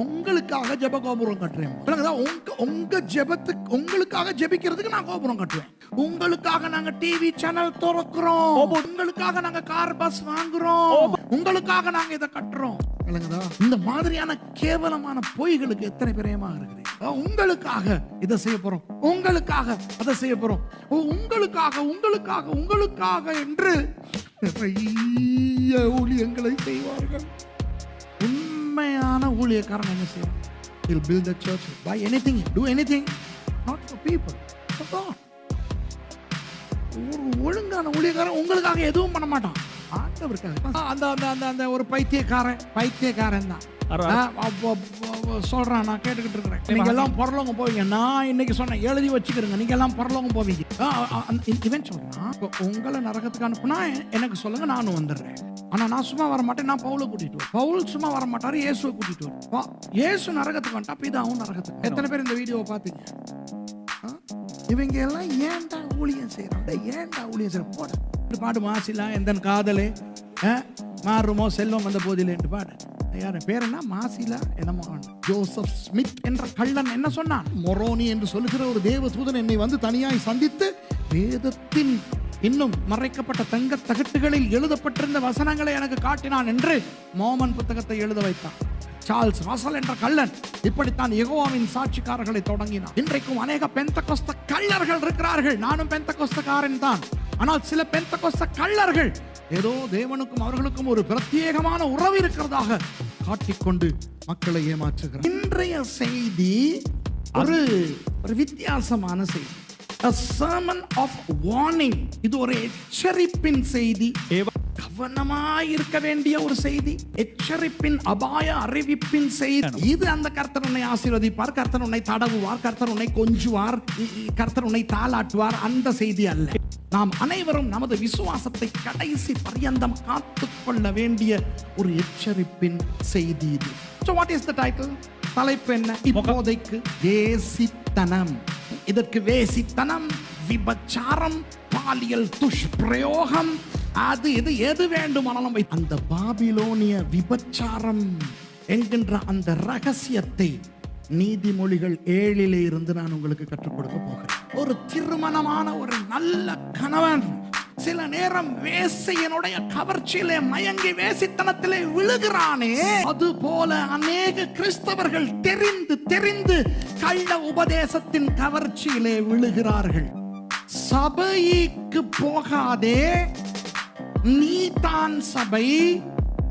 உங்களுக்காக ஜெப கோபுரம் கட்டுறேன். உங்க ஜெபத்துக்கு உங்களுக்காக ஜெபிக்கிறதுக்கு நான் கோபுரம் கட்டுவேன். உங்களுக்காக நாங்க டிவி சேனல் திறக்கிறோம். உங்களுக்காக நாங்க கார் பஸ் வாங்குறோம். உங்களுக்காக நாங்க இதை கட்டுறோம். இந்த மாதிரியான கேவலமான பொய்களுக்கு எத்தனை பிரியமா இருக்குது. உங்களுக்காக இதை செய்ய போறோம், உங்களுக்காக அதை செய்ய போறோம், உங்களுக்காக உங்களுக்காக உங்களுக்காக என்று நிறைய ஊழியங்களை செய்வார்கள். உண்மையான ஊழியக்காரன் என்ன செய்வான்? He'll build the church, buy anything, do anything, not for people, for God. ஒரு ஒழுங்கான ஊழியக்காரன் உங்களுக்காக எதுவும் பண்ண மாட்டான், ஆண்டவருக்காக. அந்த ஒரு பைத்தியக்காரன் தான் சொல்றான். நான் கேட்டுக்கிட்டு இருக்கிறேன். நீங்க எல்லாம் பரலோகம் போவீங்க. நான் இன்னைக்கு சொன்னேன், எழுதி வச்சுக்கிறேங்க, நீங்க எல்லாம் பரலோகம் போவீங்க. இவன் சொல்றான், உங்களை நரகத்துக்கு அனுப்புனா எனக்கு சொல்லுங்க, நானும் வந்துடுறேன். ஆனா நான் சும்மா வர மாட்டேன், நான் பவுலை கூட்டிட்டு வரேன். பவுல் சும்மா வர மாட்டாரு, இயேசுவை கூட்டிட்டு வரேன். இயேசு நரகத்துக்கு வந்துட்டா பிதாவும் நரகத்துக்கு. எத்தனை பேர் இந்த வீடியோவை பாத்தீங்க? இவங்க எல்லாம் ஏன்டா ஊழியம் செய்யறாங்க, ஏன்டா ஊழியம் செய்யற? போட பாடு மாசிலா எந்த காதலே மாறுமோ செல்வம் வந்த போதிலே என்று பாடு. யாரு பேர் என்ன? மாசிலா என்னமோ. ஜோசப் ஸ்மித் என்ற கள்ளன் என்ன சொன்னான்? மொரோனி என்று சொல்லுகிற ஒரு தேவ தூதன் என்னை வந்து தனியாய் சந்தித்து வேதத்தின் இன்னும் மறைக்கப்பட்ட தங்க தகட்டுகளில் எழுதப்பட்டிருந்த வசனங்களை எனக்கு காட்டினான் என்று மோமன் புத்தகத்தை எழுத வைத்தான். சார்ல்ஸ் ராசல் என்ற கள்ளன் இப்படித்தான் யெகோவாவின் சாட்சிக்காரர்களை தொடங்கினான். இன்றைக்கும் அநேக பெந்தகோஸ்த கள்ளர்கள் இருக்கிறார்கள். நானும் பெந்தகோஸ்தக்காரன் தான். ஆனால் சில பெந்தகோஸ்த கள்ளர்கள் ஏதோ தேவனுக்கும் அவர்களுக்கும் ஒரு பிரத்யேகமான உறவு இருக்கிறதாக காட்டிக்கொண்டு மக்களை ஏமாற்றுகிறார். இன்றைய செய்தி ஒரு வித்தியாசமான செய்தி. A sermon of warning. இது ஒரு எச்சரிப்பின் செய்தி, கவனமாய் இருக்க வேண்டிய ஒரு செய்தி, எச்சரிப்பின் அபாய அறிவிப்பின் செய்தி. இது அந்த கர்த்தர் உன்னை ஆசீர்வதிப்பார், கர்த்தர் உன்னை தடவுவார், கர்த்தர் உன்னை கொஞ்சுவார், கர்த்தர் உன்னை தாளாட்டுவார், அந்த செய்தி அல்ல. நாம் அனைவரும் நமது விசுவாசத்தை கடைசி பரியந்தம் காத்துக்கொள்ள வேண்டிய ஒரு எச்சரிப்பின் செய்தி இது. So what is the title? தலைப்பு என்ன? இப்போதைக்கு வேசித்தனம். இதற்கு வேசித்தனம், விபச்சாரம், பாலியல் துஷ்பிரயோகம், அது இது எது வேண்டுமானாலும் அந்த பாபிலோனிய விபச்சாரம் என்கின்ற அந்த ரகசியத்தை நீதிமொழிகள் 7 இருந்து நான் உங்களுக்கு கற்றுக் கொடுக்க போகிறேன். ஒரு திருமணமான ஒரு நல்ல கணவன் சில நேரம் வேசியனுடைய கவர்ச்சியிலே மயங்கி வேசித்தனத்திலே விழுகிறானே, அது போல அநேக கிறிஸ்தவர்கள் தெரிந்து கள்ள உபதேசத்தின் கவர்ச்சியிலே விழுகிறார்கள். சபைக்கு போகாதே, நீ தான் சபை,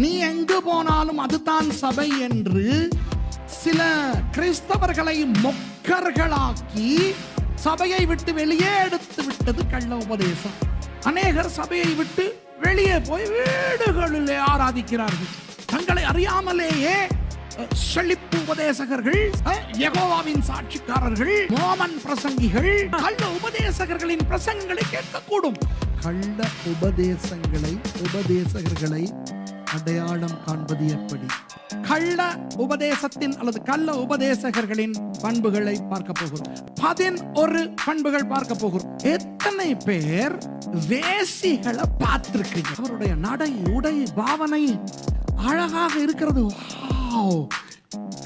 நீ எங்கு போனாலும் அதுதான் சபை என்று சில கிறிஸ்தவர்களை மொக்கர்களாக்கி சபையை விட்டு வெளியே எடுத்து விட்டது கள்ள உபதேசம். அநேகர் சபையை விட்டு வெளியே போய் வீடுகளிலே ஆராதிக்கிறார்கள். தங்களை அறியாமலேயே செழிப்பு உபதேசகர்கள், யெகோவாவின் சாட்சிக்காரர்கள், மோமன் பிரசங்கிகள் கள்ள உபதேசகர்களின் பிரசங்கங்களை கேட்கக்கூடும். கள்ள உபதேசகர்களை அடையாளம் காண்பது எப்படி? கள்ள உபதேசத்தின் அல்லது கள்ள உபதேசகர்களின் பண்புகளை பார்க்க போகிறோம். 11 பண்புகள் பார்க்க போகிறோம். எத்தனை பேர் வேசிகளை பார்த்திருக்கீங்க? அவருடைய நடை, உடை, பாவனை அழகாக இருக்கிறது,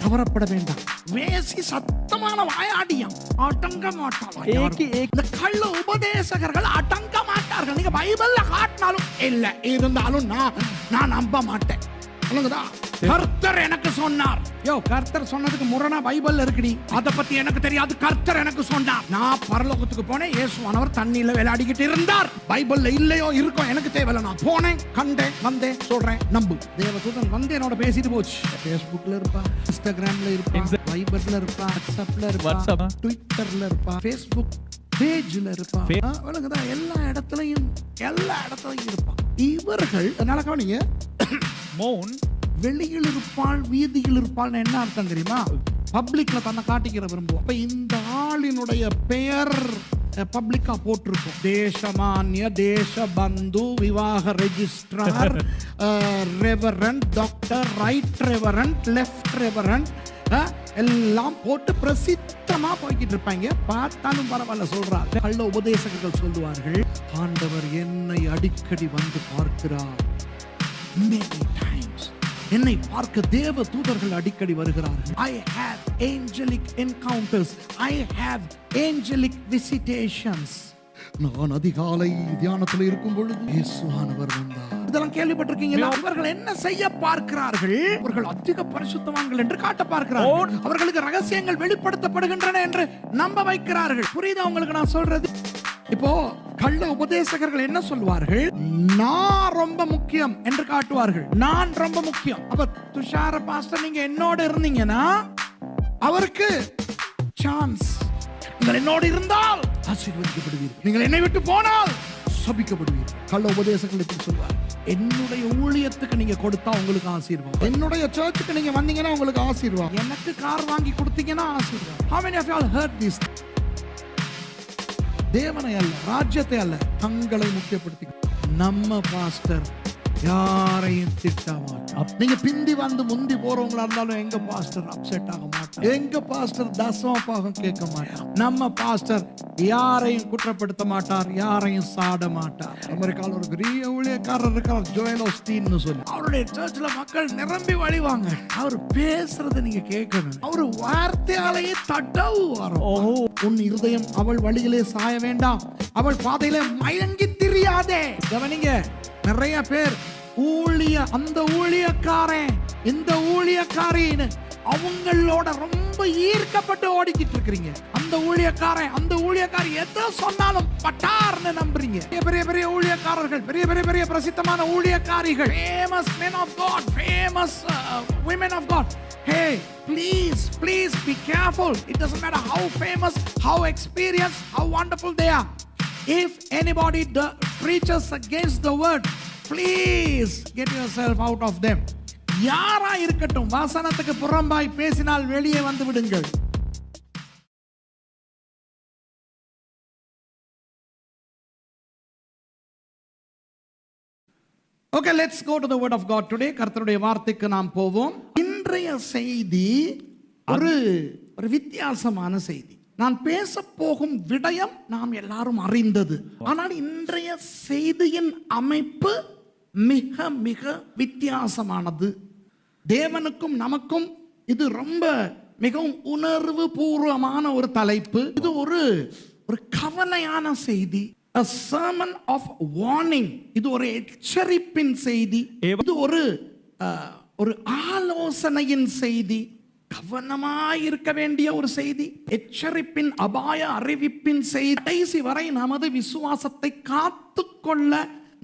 கவரப்பட வேண்டாம். வேசி சத்தமான வாயாடியம், அடங்க மாட்டாங்க. இந்த கள்ள உபதேசகர்கள் அடங்க மாட்டார்கள். நீங்க பைபிள்ல காட்டினாலும் இல்ல, இருந்தாலும் நான் நம்ப மாட்டேன். கர்த்தர் எனக்கு சொன்னார். கர்த்தர் சொன்னதுக்கு முரணா பைபிள்ல இருக்குடி, அத பத்தி எனக்கு தெரியாது. கர்த்தர் எனக்கு சொன்னார். நான் பரலோகத்துக்கு போனேன், இயேசுவானவர் தண்ணியில விளையாடிக்கிட்டு இருந்தார். பைபிள்ல இல்லையோ இருக்கும், எனக்கு தேவையில்லை. நான் போனேன், கண்டேன், வந்தேன், சொல்றேன், நம்பு. தேவதூதன் வந்து என்னோட பேசிட்டு போச்சு. Facebookல இருப்பா, Instagramல இருப்பா, பைபிள்ல இருப்பா, WhatsAppல இருப்பா, Twitterல இருப்பா, Facebook பேஜ்ல இருப்பா, எல்லா இடத்துலயும் இருப்பா. இவர்கள் அதனால கவனிங்க, மௌன் வெளியில் இருப்பாள், வீதியில் இருப்பாள். என்ன அர்த்தம் தெரியுமா? பப்ளிக்ல தன்னை காட்டிக்கிற விரும்புவோம். அப்ப இந்த ஆளினுடைய பெயர் பப்ளிக்கா போட்டிருக்கும். தேசமானிய, தேசபந்து, விவாக registrar, reverend, doctor, right reverend, left reverend எல்லாம் போட்டு பிரசித்தமா போய்கிட்டு இருப்பாங்க. பார்த்தாலும் பரவாயில்ல சொல்றாங்க. கள்ள உபதேசகர்கள் சொல்லுவார்கள், ஆண்டவர் என்னை அடிக்கடி வந்து பார்க்கிறார். Many times என்னை பார்க்க தேவ தூதர்கள் அடிக்கடி வருகிறார்கள். I have angelic encounters. I have angelic visitations. நான் அதிகாலை தியானத்தில் இருக்கும் பொழுது இயேசுவானவர் வந்தார். இதெல்லாம் கேள்விப்பட்டிருக்கீங்களா? அவர்கள் என்ன செய்ய பார்க்கிறார்கள்? அவர்கள் அதிக பரிசுத்தவான்கள் என்று காட்ட பார்க்கிறார்கள். அவர்களுக்கு ரகசியங்கள் வெளிப்படுத்தப்படுகின்றன என்று நம்ப வைக்கிறார்கள். புரியுதா உங்களுக்கு நான் சொல்றது? இப்போ கள்ள உபதேசகர்கள் என்ன சொல்வார்கள்? நான் ரொம்ப முக்கியம் என்று காட்டுவார்கள். நான் ரொம்ப முக்கியம். அப்ப துஷார பாஸ்டர் நீங்க என்னோட இருந்தீங்கன்னா அவருக்கு சான்ஸ். நீங்கள் என்னோடு இருந்தால் ஆசீர்வதிக்கப்படுவீர்கள், நீங்கள் என்னை விட்டு போனால் சபிக்கப்படுவீர்கள். கள்ள உபதேசங்கள் எப்படி சொல்வார்? என்னுடைய ஊழியத்துக்கு நீங்க கொடுத்தா உங்களுக்கு ஆசீர்வாதம், என்னுடைய சர்ச்சுக்கு நீங்க வந்தீங்கன்னா உங்களுக்கு ஆசீர்வாதம், எனக்கு கார் வாங்கி கொடுத்தீங்கன்னா ஆசீர்வாதம். How many of you all heard this? தேவனை அல்ல, ராஜ்யத்தை அல்ல, தங்களை முக்கியப்படுத்தி நம்ம பாஸ்டர் யாரையும் திட்ட மாட்டார். நீங்க பிந்தி வந்து முந்தி போறவங்களா இருந்தாலும் எங்க பாஸ்டர் அப்செட் ஆக மாட்டார். எங்க பாஸ்டர் தசமபாகம் கேட்க மாட்டார். நம்ம பாஸ்டர் யாரையும் குற்றப்படுத்த மாட்டார், யாரையும் சாட மாட்டார். அமெரிக்காவில் ஒரு பெரிய ஊழியக்காரர் இருக்கார், ஜோயல் ஓஸ்டீன் சொல்லி. அவருடைய சர்ச்ல மக்கள் நிரம்பி வழிவாங்க. அவர் பேசுறதை நீங்க கேட்கணும். அவரு வார்த்தையாலேயே தடவுவார். உன் இருதயம் அவள் வழியிலே சாய வேண்டாம், அவள் பாதையிலே மயங்கி திரியாதே. கவனிங்க, நிறைய பேர் அந்த ஊழியக்காரன் இந்த ஊழியக்காரின்னு அவங்களோட ரொம்ப ஈர்க்கப்பட்டு ஓடிக்கிட்டு இருக்கிறீங்க. அந்த ஊழியக்காரன் அந்த ஊழியக்காரி எதை சொன்னாலும் பட்டார்னு நம்புறீங்க. பெரிய பெரிய ஊழியக்காரர்கள், பெரிய பெரிய பெரிய பிரசித்தமான ஊழியக்காரிகள், famous men of God, famous women of God. Hey, please be careful. It doesn't matter how famous, how experienced, how wonderful they are. If anybody preaches against the word, please get yourself out of them. யாரா இருக்கட்டும், வசனத்துக்கு புறம்பாய் பேசினால் வெளியே வந்து விடுங்கள். Okay, let's go to the word of God today. கர்த்தருடைய வார்த்தைக்கு நாம் போவோம். இன்றைய செய்தி ஒரு வித்தியாசமான செய்தி. நான் பேச போகும் விடயம் நாம் எல்லாரும் அறிந்தது. ஆனால் இன்றைய செய்தியின் அமைப்பு மிக மிக வித்தியாசமானது. தேவனுக்கும் நமக்கும் இது ரொம்ப மிகவும் உணர்வு பூர்வமான ஒரு தலைப்பு. இது ஒரு கவலையான செய்தி. A sermon of warning. இது ஒரு எச்சரிப்பின் செய்தி. இது ஒரு ஆலோசனையின் செய்தி. கவனமாய் இருக்க வேண்டிய ஒரு செய்தி. எச்சரிப்பின் அபாய அறிவிப்பின் செய்தி. கடைசி வரை நமது விசுவாசத்தை காத்துக்கொள்ள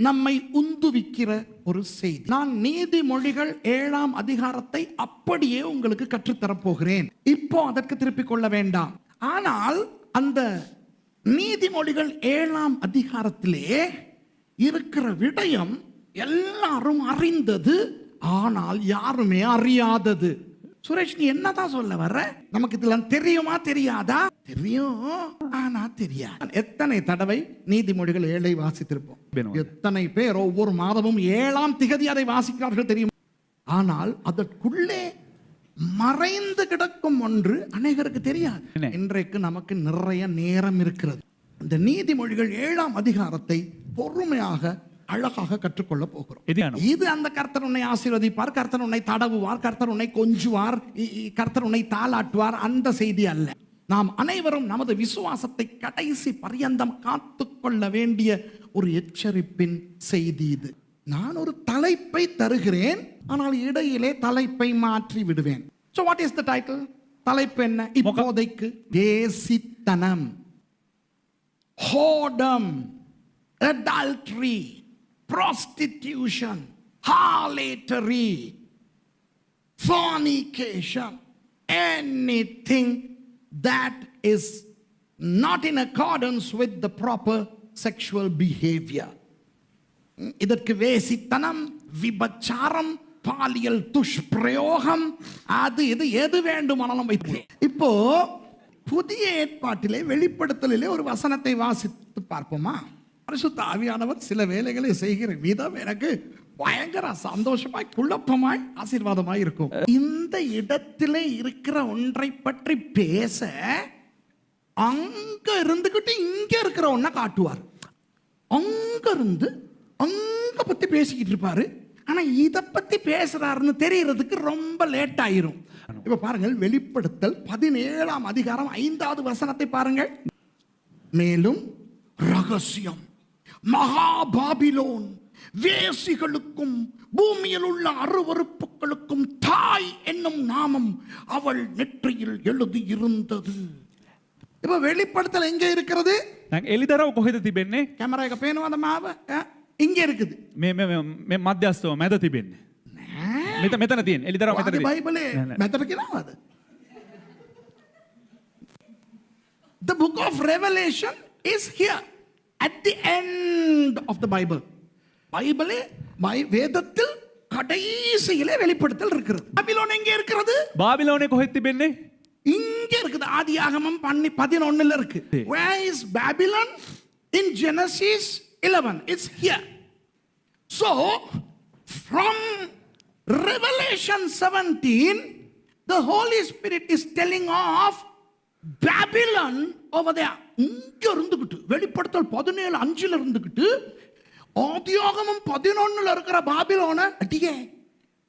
நம்மை உந்துவிக்கிற ஒரு செய்தி. நான் நீதிமொழிகள் 7ஆம் அதிகாரத்தை அப்படியே உங்களுக்கு கற்றுத்தரப்போகிறேன். இப்போ அதற்கு திருப்பிக் கொள்ள வேண்டாம். ஆனால் அந்த நீதிமொழிகள் 7ஆம் அதிகாரத்திலே இருக்கிற விடயம் எல்லாரும் அறிந்தது, ஆனால் யாருமே அறியாதது. சுரேஷ், நீ என்னதான் சொல்ல வர்ற? நமக்கு இதெல்லாம் தெரியுமா தெரியாதா? தெரியும், ஆனா தெரியாது. எத்தனை தடவை நீதிமொழிகள் 7ஐ வாசித்திருப்போம். எத்தனை பேர் ஒவ்வொரு மாதமும் 7ஆம் திகதி அதை வாசிக்கிறார்கள் தெரியும். ஆனால் அதற்குள்ளே மறைந்து கிடக்கும் ஒன்று அநேகருக்கு தெரியாது. இன்றைக்கு நமக்கு நிறைய நேரம் இருக்கிறது. இந்த நீதிமொழிகள் 7ஆம் அதிகாரத்தை பொறுமையாக அழகாக கற்றுக்கொள்ள போகிறோம். இது அந்த கர்த்தர் உன்னை ஆசீர்வதிப்பார், கர்த்தர் உன்னை தடவுவார், கர்த்தர் உன்னை கொஞ்சுவார், கர்த்தர் உன்னை தாளாட்டுவார், அந்த செய்தி அல்ல. நாம் அனைவரும் நமது விசுவாசத்தை கடைசி பரியந்தம் காத்துக்கொள்ள வேண்டிய ஒரு எச்சரிப்பின் செய்தி இது. நான் ஒரு தலைப்பை தருகிறேன், ஆனால் இடையிலே தலைப்பை மாற்றி விடுவேன். So what is the title? தலைப்பு என்ன? இப்போதைக்கு வேசித்தனம், whoredom, adultery, prostitution, harlotry, fornication, anything that is not in accordance with the proper sexual behavior. இதற்கு வேசித்தனம், விபச்சாரம், பாலியல் துஷ்பிரயோகம், அது இது எது வேண்டுமானாலும் வைத்து. இப்போ புதிய ஏற்பாட்டிலே வெளிப்படுத்தலிலே ஒரு வசனத்தை வாசித்து பார்ப்போமா? பரிசுத்த ஆவியானவர் சில வேலைகளை செய்கிற விதம் எனக்கு பயங்கர சந்தோஷமாய், குழப்பமாய், ஆசீர்வாதமாய் இருக்கும். இந்த இடத்திலே இருக்கிற ஒன்றை பற்றி பேச அங்க இருந்துகிட்டு இங்க இருக்கிற ஒன்ன காட்டுவார். அங்க இருந்து அங்க பத்தி பேசிக்கிட்டு இருப்பாரு, ஆனா இத பத்தி பேசுறாருன்னு தெரியறதுக்கு ரொம்ப லேட் ஆயிரும். இப்ப பாருங்கள், வெளிப்படுத்தல் 17ஆம் அதிகாரம் 5வது வசனத்தை பாருங்கள். மேலும் ரகசியம், மகா பாபிலோன் வேசிகளுக்கும் பூமியில் உள்ள அருவருப்புகளுக்கும் தாய் என்னும் நாமம் அவள் நெற்றியில் எழுதி இருந்தது. இப்ப வெளிப்படுத்தல் எங்க இருக்கிறது? එලිදරව් කොහෙද තිබෙන්නේ? கேமரா එක පේනවද මාව? இங்க இருக்குது. මේ මධ්‍යස්ථව මැද තිබෙන්නේ. මෙතන තියෙන. එලිදරව් මෙතන ඔයාගේ තියෙන. බයිබලේ මැදට කියනවද? The book of Revelation is here at the end of the Bible. பைபிளே வேதத்தில் கடைசியிலே வெளிப்படுத்தல் இருக்கிறது. பாபிலோன் எங்க இருக்கிறது? බාබිලෝනේ කොහෙද තිබෙන්නේ? இங்க இருக்குது. ஆதியாகமம் 11ல இருக்கு. Where is Babylon? In Genesis 11. It's here. So from Revelation 17, the Holy Spirit is telling of Babylon over there. இங்க இருந்துகிட்டு வெளிப்படுத்தல் 17:5ல இருந்துகிட்டு ஆதியாகமம் 11ல இருக்கிற பாபிலோன அடியே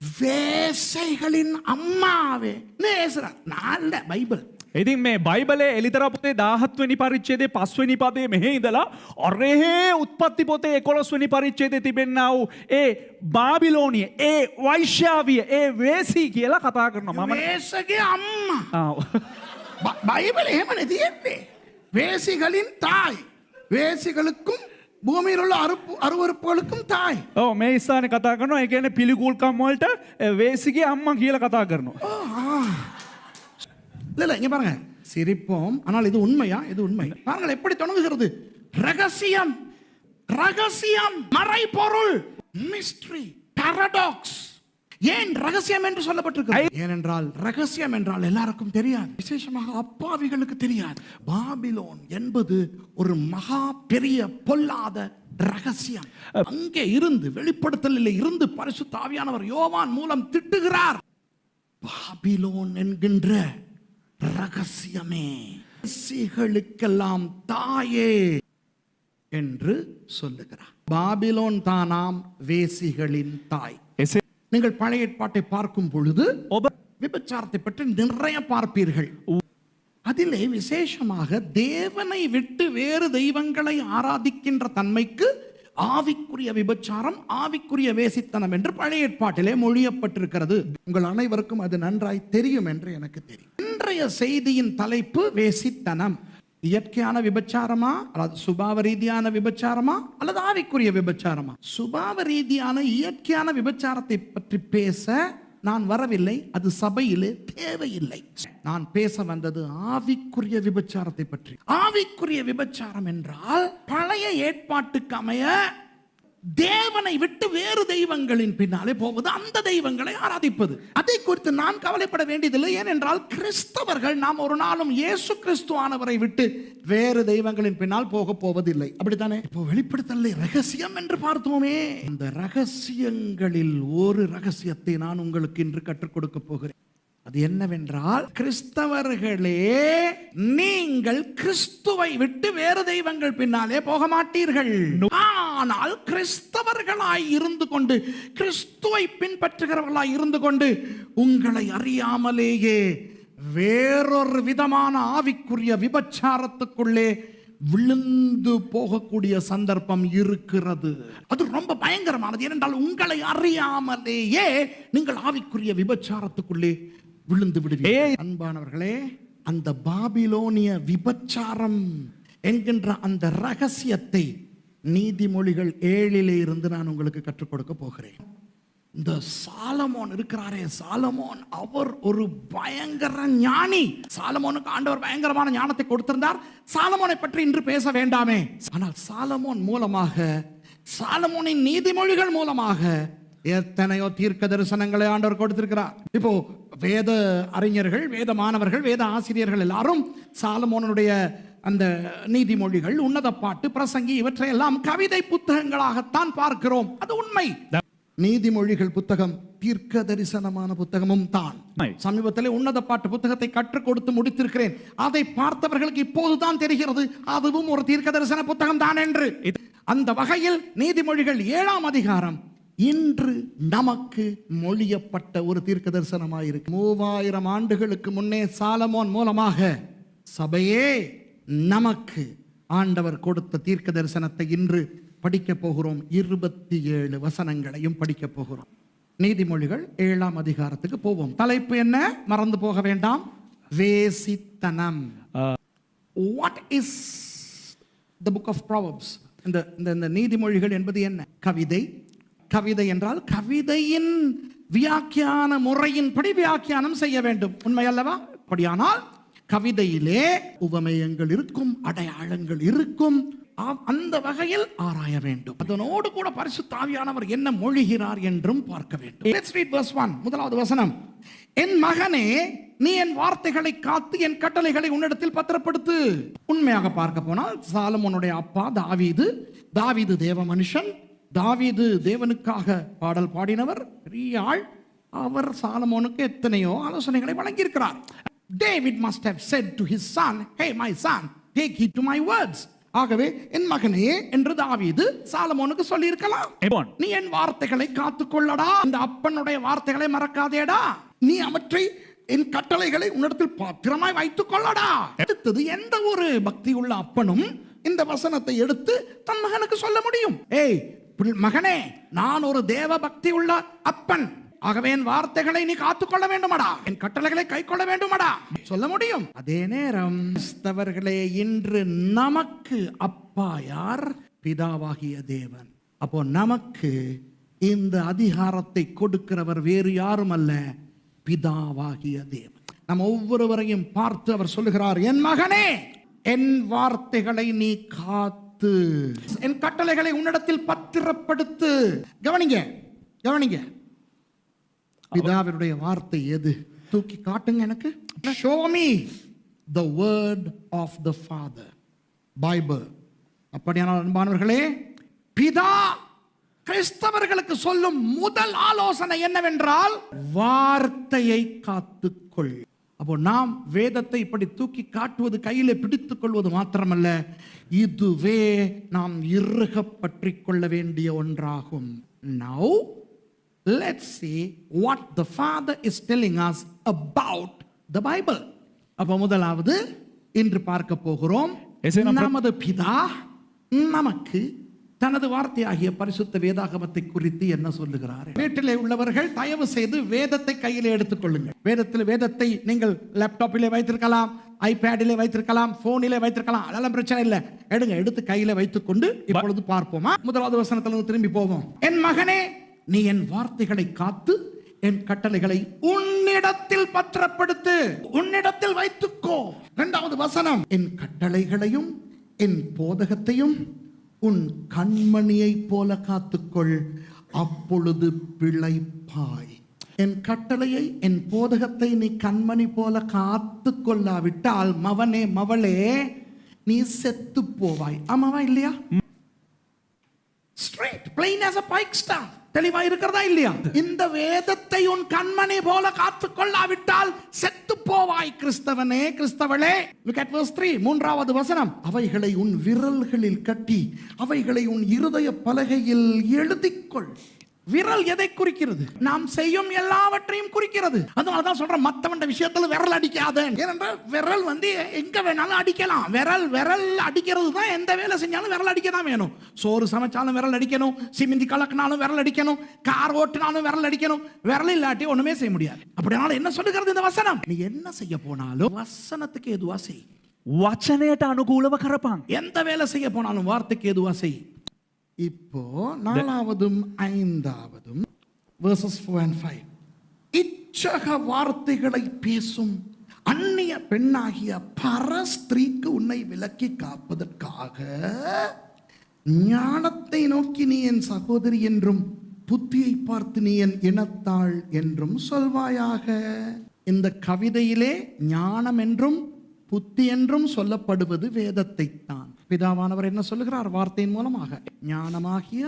வேசைகளின் அம்மாவே நேசரா நால்ல பைபிள். ඉතින් මේ බයිබලේ එලිදරව් පොතේ 17 වෙනි පරිච්ඡේදයේ 5 වෙනි පදයේ මෙහි ඉඳලා අරහේ උත්පත්ති පොතේ 11 වෙනි පරිච්ඡේදයේ තිබෙනා වූ ඒ බාබිලෝනිය, ඒ වෛශ්‍යාවිය, ඒ වේසී කියලා කතා කරනවා. මම வேசගේ அம்மா. பைபிள் එහෙමනේ තියෙන්නේ. வேசிகளின் தாய், வேசிகளுக்கும் பூமியில் உள்ள அருவருப்புகளுக்கும் தாய். ඔව් මේ ස්ථානේ කතා කරනවා. ඒ කියන්නේ පිළිකුල්කම් වලට වේසිගේ අම්මා කියලා කතා කරනවා. இல்ல இங்க பாருங்க, சிரிப்போம், ஆனால் இது உண்மையா? இது உண்மை. பாருங்கள் எப்படி தொடங்குகிறது. ரகசியம், ரகசியம், மறைபொருள், மிஸ்ட்ரி, பாராடாக்ஸ். ஏன் ரகசியம் என்று சொல்லப்பட்டிருக்கிறது? ஏனென்றால் ரகசியம் என்றால் எல்லாருக்கும் தெரியாது, விசேஷமாக அப்பாவிகளுக்கு தெரியாது. பாபிலோன் என்பது ஒரு மகா பெரிய பொல்லாத ரகசியம். அங்கே இருந்து வெளிப்படுத்தலில் இருந்து பரிசுத்த ஆவியானவர் யோவான் மூலம் திட்டுகிறார். பாபிலோன் என்கின்ற ரகசியமே வேசிகளுக்கெல்லாம் தாயே என்று சொல்லுகிறார். பாபிலோன் தானாம் வேசிகளின் தாய். එසේ நீங்கள் பழைய ஏற்பாட்டை பார்க்கும் பொழுது ඔබ விபச்சாரத்தை பற்றி நிறைய பார்ப்பீர்கள். அதிலே விசேஷமாக தேவனை விட்டு வேறு தெய்வங்களை ஆராதிக்கின்ற தன்மைக்கு ஆவிக்குரிய விபச்சாரம், ஆவிக்குரிய வேசித்தனம் என்று பழைய ஏற்பாட்டிலே மொழியப்பட்டிருக்கிறது. உங்கள் அனைவருக்கும் அது நன்றாய் தெரியும் என்று எனக்கு தெரியும். இன்றைய செய்தியின் தலைப்பு வேசித்தனம். இயற்கையான விபச்சாரமா, அல்லது சுபாவ ரீதியான விபச்சாரமா, அல்லது ஆவிக்குரிய விபச்சாரமா? சுபாவ ரீதியான இயற்கையான விபச்சாரத்தை பற்றி பேச நான் வரவில்லை. அது சபையிலே தேவையில்லை. நான் பேச வந்தது ஆவிக்குரிய விபச்சாரத்தை பற்றி. ஆவிக்குரிய விபச்சாரம் என்றால் பழைய ஏற்பாட்டுக்கு அமைய தேவனை விட்டு வேறு தெய்வங்களின் பின்னாலே போவது, அந்த தெய்வங்களை ஆராதிப்பது. அதை குறித்து நான் கவலைப்பட வேண்டியதில்லை. ஏனென்றால் கிறிஸ்தவர்கள் நாம் ஒரு நாளும் இயேசு கிறிஸ்துவானவரை விட்டு வேறு தெய்வங்களின் பின்னால் போக போவதில்லை. அப்படித்தானே? இப்போ வெளிப்படுத்தலை ரகசியம் என்று பார்த்தோமே, அந்த ரகசியங்களில் ஒரு ரகசியத்தை நான் உங்களுக்கு இன்று கற்றுக் கொடுக்க போகிறேன். அது என்னவென்றால், கிறிஸ்தவர்களே நீங்கள் கிறிஸ்துவை விட்டு வேறு தெய்வங்கள் பின்னாலே போக மாட்டீர்கள். ஆனால் கிறிஸ்தவர்களாய் இருந்து கொண்டு, கிறிஸ்துவை பின்பற்றுகிறவர்களாய் இருந்து கொண்டு, உங்களை அறியாமலேயே வேறொரு விதமான ஆவிக்குரிய விபச்சாரத்துக்குள்ளே விழுந்து போகக்கூடிய சந்தர்ப்பம் இருக்கிறது. அது ரொம்ப பயங்கரமானது. ஏனென்றால் உங்களை அறியாமலேயே நீங்கள் ஆவிக்குரிய விபச்சாரத்துக்குள்ளே விழுந்து விடுவீர்கள். அன்பானவர்களே, அந்த பாபிலோனிய விபச்சாரம் என்கின்ற அந்த ரகசியத்தை நீதிமொழிகள் 7 இருந்து நான் உங்களுக்கு கற்றுக் கொடுக்க போகிறேன். இந்த சாலமோன் இருக்கிறாரே, சாலமோன் அவர் ஒரு பயங்கர ஞானி. சாலமோனுக்கு ஆண்டவர் பயங்கரமான ஞானத்தை கொடுத்திருந்தார். சாலமோனை பற்றி இன்று பேச வேண்டாமே. ஆனால் சாலமோன் மூலமாக, சாலமோனின் நீதிமொழிகள் மூலமாக எத்தனையோ தீர்க்க தரிசனங்களை ஆண்டவர் கொடுத்திருக்கிறார். இப்போ வேத அறிஞர்கள், வேத மாணவர்கள், வேத ஆசிரியர்கள் எல்லாரும் சாலமோனுடைய அந்த நீதிமொழிகள், உன்னத பாட்டு, பிரசங்கி இவற்றையெல்லாம் கவிதை புத்தகங்களாகத்தான் பார்க்கிறோம். அது உண்மை. நீதிமொழிகள் புத்தகம் தீர்க்க தரிசனமான புத்தகமும் தான். சமீபத்தில் உன்னத பாட்டு புத்தகத்தை கற்றுக் கொடுத்து முடித்திருக்கிறேன். அதை பார்த்தவர்களுக்கு இப்போதுதான் தெரிகிறது அதுவும் ஒரு தீர்க்க தரிசன புத்தகம் தான் என்று. அந்த வகையில் நீதிமொழிகள் 7ஆம் அதிகாரம் இன்று நமக்கு மொழியப்பட்ட ஒரு தீர்க்க தரிசனமாயிருக்கு. 3000 ஆண்டுகளுக்கு முன்னே சாலமோன் மூலமாக சபையே நமக்கு ஆண்டவர் கொடுத்த தீர்க்க தரிசனத்தை இன்று படிக்க போகிறோம். 27 வசனங்களையும் படிக்க போகிறோம். நீதிமொழிகள் 7ஆம் அதிகாரத்துக்கு போவோம். தலைப்பு என்ன? மறந்து போக வேண்டாம். வேசித்தனம். What is the book of proverbs? இந்த நீதிமொழிகள் என்பது என்ன? கவிதை. கவிதை என்றால் கவிதையின் வியாக்கியான முறையின்படி வியாக்கியானம் செய்ய வேண்டும். உண்மை அல்லவா? அப்படியானால் கவிதையிலே உவமேயங்கள் இருக்கும், அடையாளங்கள் இருக்கும். அந்த வகையில் ஆராய வேண்டும். அதனோடு கூட பரிசுத்த ஆவியானவர் என்ன மொழிகிறார் என்றும் பார்க்க வேண்டும். Let's read verse 1. முதலாவது வசனம். என் மகனே, நீ என் வார்த்தைகளை காத்து என் கட்டளைகளை உன்னிடத்தில் பத்திரப்படுத்து. உண்மையாக பார்க்க போனால் சாலமோனுடைய அப்பா தாவீது தேவ மனுஷன். தாவீது தேவனுக்காக பாடல் பாடினவர், பெரிய ஆள். அவர் சாலமோனுக்கு எத்தனையோ ஆலோசனைகளை வழங்கியிருக்கிறார். David must have said to his son, hey my son, take heed to my words. ஆகவே என் மகனே என்று தாவீது சாலமோனுக்கு சொல்லி இருக்கலாம். நீ என் வார்த்தைகளை காத்துக்கொள்ளடா, இந்த அப்பனுடைய வார்த்தைகளை மறக்காதேடா, நீ அவற்றை என் கட்டளைகளை உன்னிடத்தில் பத்திரமாய் வைத்துக் கொள்ளடா. அடுத்தது, எந்த ஒரு பக்தி உள்ள அப்பனும் இந்த வசனத்தை எடுத்து தன் மகனுக்கு சொல்ல முடியும். ஏய் மகனே, நான் ஒரு தேவ பக்தி உள்ள அப்பன், ஆகவே என் வார்த்தைகளை நீ காத்துக்கொள்ள வேண்டுமடா, என் கட்டளைகளை கை கொள்ள வேண்டுமடா சொல்ல முடியும். அதே நேரம் கிறிஸ்தவர்களே, இன்று நமக்கு அப்பா யார்? பிதாவாகிய தேவன். அப்போ நமக்கு இந்த அதிகாரத்தை கொடுக்கிறவர் வேறு யாரும் அல்ல, பிதாவாகிய தேவன். நம்ம ஒவ்வொருவரையும் பார்த்து அவர் சொல்லுகிறார், என் மகனே, என் வார்த்தைகளை நீ காத்து என் கட்டளைகளை உன்னிடத்தில் பத்திரப்படுத்து. கவனிங்க. பிதாவினுடைய வார்த்தை எது? தூக்கி காட்டுங்க எனக்கு. Show me the word of the Father. Bible. அப்படியானால் அன்பானவர்களே, பிதா கிறிஸ்தவர்களுக்கு சொல்லும் முதல் ஆலோசனை என்னவென்றால், வார்த்தையை காத்துக்கொள். அப்போ நாம் வேதத்தை இப்படி தூக்கி காட்டுவது, கையிலே பிடித்துக் கொள்வது மாத்திரமல்ல, இதுவே நாம் இறுக பற்றிக் கொள்ள வேண்டிய ஒன்றாகும். Now let's see what the Father is telling us about the Bible. அப்ப முதலாவது இன்று பார்க்க போகிறோம், நமது பிதா நமக்கு தனது வார்த்தையாகிய பரிசுத்த வேதாகமத்தை குறித்து என்ன சொல்லுகிறார். வீட்டிலே உள்ளவர்கள் தயவு செய்து வேதத்தை கையிலே எடுத்துக் கொள்ளுங்கள். வேதத்தை நீங்கள் லேப்டாப்பிலே வைத்திருக்கலாம், ஐபேடிலே வைத்திருக்கலாம், போனிலே வைத்திருக்கலாம், அதெல்லாம் பிரச்சனை இல்லை. எடுத்து கையில வைத்துக் கொண்டு இப்பொழுது பார்ப்போமா? முதலாவது வசனத்திலிருந்து திரும்பி போவோம். என் மகனே, நீ என் வார்த்தைகளை காத்து என் கட்டளைகளை உன்னிடத்தில் பத்திரப்படுத்து, உன்னிடத்தில் வைத்துக்கோ. இரண்டாவது வசனம், என் கட்டளைகளையும் என் போதகத்தையும் உன் கண்மணியை போல காத்துக்கொள், அப்பொழுது பிழைப்பாய். என் கட்டளையை என் போதகத்தை நீ கண்மணி போல காத்து கொள்ளாவிட்டால், மவனே மவளே, நீ செத்து போவாய். ஆமாவா இல்லையா? Straight, plain as a pike staff. தெளிவா இருக்கிறதா இல்லையா? இந்த வேதத்தை உன் கண்மணி போல காத்து கொள்ளாவிட்டால் செத்து போவாய். கிறிஸ்தவனே, கிறிஸ்தவளே. Look at verse 3. மூன்றாவது வசனம், அவைகளை உன் விரல்களில் கட்டி அவைகளை உன் இருதய பலகையில் எழுதிக்கொள். விரல் எதை குறிக்கிறது? நாம் செய்யும் எல்லாவற்றையும் குறிக்கிறது. அதனாலதான் சொல்றேன், மத்தவண்ட விஷயத்துல விரல் அடிக்காத. ஏனென்றால் விரல் எங்க வேணாலும் அடிக்கலாம். விரல் அடிக்கிறது தான். எந்த வேலை செஞ்சாலும் விரல் அடிக்க தான் வேணும். சோறு சமைச்சாலும் விரல் அடிக்கணும், சிமிந்தி கலக்கினாலும் விரல் அடிக்கணும், கார் ஓட்டினாலும் விரல் அடிக்கணும். விரல் இல்லாட்டி ஒண்ணுமே செய்ய முடியாது. அப்படினால என்ன சொல்லுகிறது இந்த வசனம்? நீ என்ன செய்ய போனாலும் வசனத்துக்கு எதுவா செய். வசனයට අනුකූලව කරපන්. எந்த வேலை செய்ய போனாலும் வார்த்தைக்கு எதுவா செய். இப்போ நாலாவதும் ஐந்தாவதும் verses 4 and 5. இச்சக வார்த்தைகளை பேசும் அந்நிய பெண்ணாகிய பரஸ்திரீக்கு உன்னை விலக்கி காப்பதற்காக ஞானத்தை நோக்கி நீ என் சகோதரி என்றும் புத்தியை பார்த்து நீ என் இனத்தாள் என்றும் சொல்வாயாக. இந்த கவிதையிலே ஞானம் என்றும் புத்தி என்றும் சொல்லப்படுவது வேதத்தை தான். பிதாவானவர் என்ன சொல்லுகிறார்? வார்த்தையின் மூலமாக ஞானமாகிய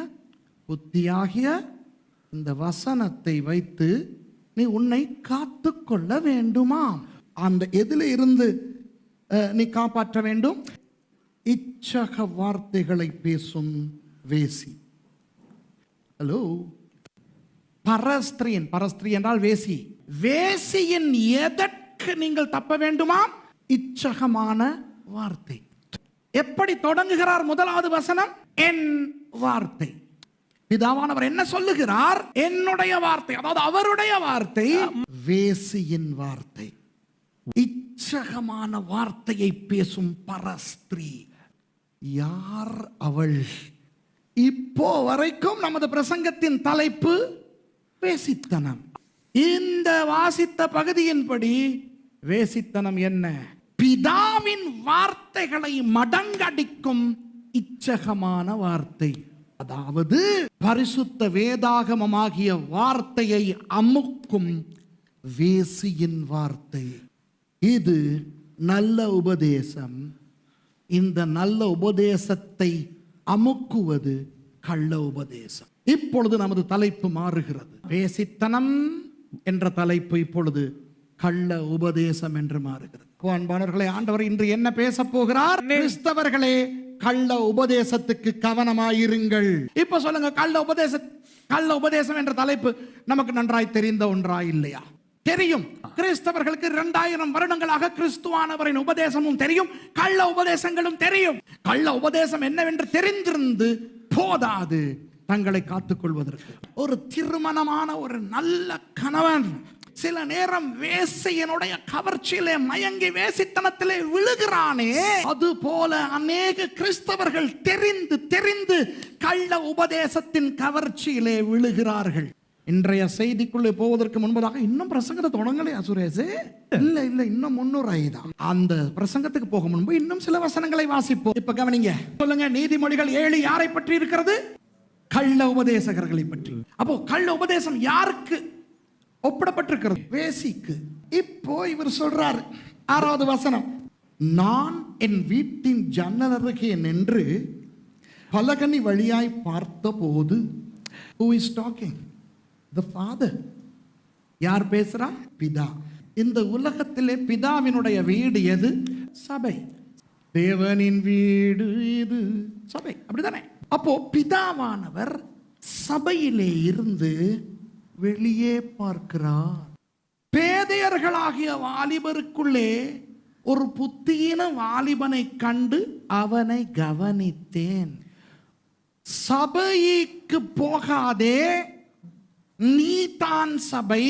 புத்தியாகிய இந்த வசனத்தை வைத்து நீ உன்னை காத்து கொள்ள வேண்டுமாம். அந்த எதில இருந்து நீ காப்பாற்ற வேண்டும்? இச்சக வார்த்தைகளை பேசும் வேசி. ஹலோ, பரஸ்திரியன், பரஸ்திரி என்றால் வேசி, வேசியின் எதற்கு நீங்கள் தப்ப வேண்டுமா? இச்சகமான வார்த்தை. எப்படி தொடங்குகிறார் முதலாவது வசனம்? என் வார்த்தை. பிதாவானவர் என்ன சொல்லுகிறார்? என்னுடைய வார்த்தை, அதாவது அவருடைய வார்த்தை வேசியின் வார்த்தை. இச்சகமான வார்த்தையை பேசும் பரஸ்திரீ. யார் அவள்? இப்போ வரைக்கும் நமது பிரசங்கத்தின் தலைப்பு வேசித்தனம். இந்த வாசித்த பகுதியின்படி வேசித்தனம் என்ன? பிதாவின் வார்த்தைகளை மடங்கடிக்கும் இச்சகமான வார்த்தை. அதாவது பரிசுத்த வேதாகமமாகிய வார்த்தையை அமுக்கும் வேசியின் வார்த்தை. இது நல்ல உபதேசம். இந்த நல்ல உபதேசத்தை அமுக்குவது கள்ள உபதேசம். இப்பொழுது நமது தலைப்பு மாறுகிறது. வேசித்தனம் என்ற தலைப்பு இப்பொழுது கள்ள உபதேசம் என்று மாறுகிறது. அன்பானவர்களே, ஆண்டவர் இன்று என்ன பேச போகிறார்? கிறிஸ்தவர்களே, கள்ள உபதேசத்துக்கு கவனமாயிருங்கள். இப்ப சொல்லுங்க, கள்ள உபதேசம் என்ற தலைப்பு நமக்கு நன்றாய் தெரிந்த ஒன்றா இல்லையா? தெரியும். கிறிஸ்தவர்களுக்கு 2000 வருடங்களாக கிறிஸ்துவானவரின் உபதேசமும் தெரியும், கள்ள உபதேசங்களும் தெரியும். கள்ள உபதேசம் என்னவென்று தெரிந்திருந்து போதாது தங்களை காத்துக் கொள்வதற்கு. ஒரு திருமணமான ஒரு நல்ல கணவன் சில நேரம் வேசியனுடைய கவர்ச்சியிலே மயங்கி வேசித்தனத்திலே விழுகிறானே, அது போல அநேக கிறிஸ்தவர்கள் தெரிந்து தெரிந்து கள்ள உபதேசத்தின் கவர்ச்சியிலே விழுகிறார்கள். இன்றைய செய்திக்குள்ளே போவதற்கு முன்பதாக இன்னும் பிரசங்கத்தை தொடங்கலையா சுரேஷ்? இல்ல இல்ல, இன்னும் 300 தான். அந்த பிரசங்கத்துக்கு போக முன்பு இன்னும் சில வசனங்களை வாசிப்போம். இப்ப கவனிங்க. சொல்லுங்க, நீதிமொழிகள் 7 யாரை பற்றி இருக்கிறது? கள்ள உபதேசகர்களை பற்றி. அப்போ கள்ள உபதேசம் யாருக்கு ஒப்பிடப்பட்டிருக்கிறது? வேசிக்கு. இப்போ இவர் சொல்றாரு, 6வது வசனம், நான் என் வீட்டின் ஜன்னல் அருகே நின்று பலகனி வழியாய் பார்த்த போது. Who is talking? The Father. யார் பேசுறா? பிதா. இந்த உலகத்திலே பிதாவினுடைய வீடு எது? சபை. தேவனின் வீடு இது சபை, அப்படிதானே? அப்போ பிதாவானவர் சபையிலே இருந்து வெளியே பார்க்கிறார். பேதையர்களாகிய வாலிபருக்குள்ளே ஒரு புத்தியின வாலிபனை கண்டு அவனை கவனித்தேன். சபைக்கு போகாதே, நீ தான் சபை,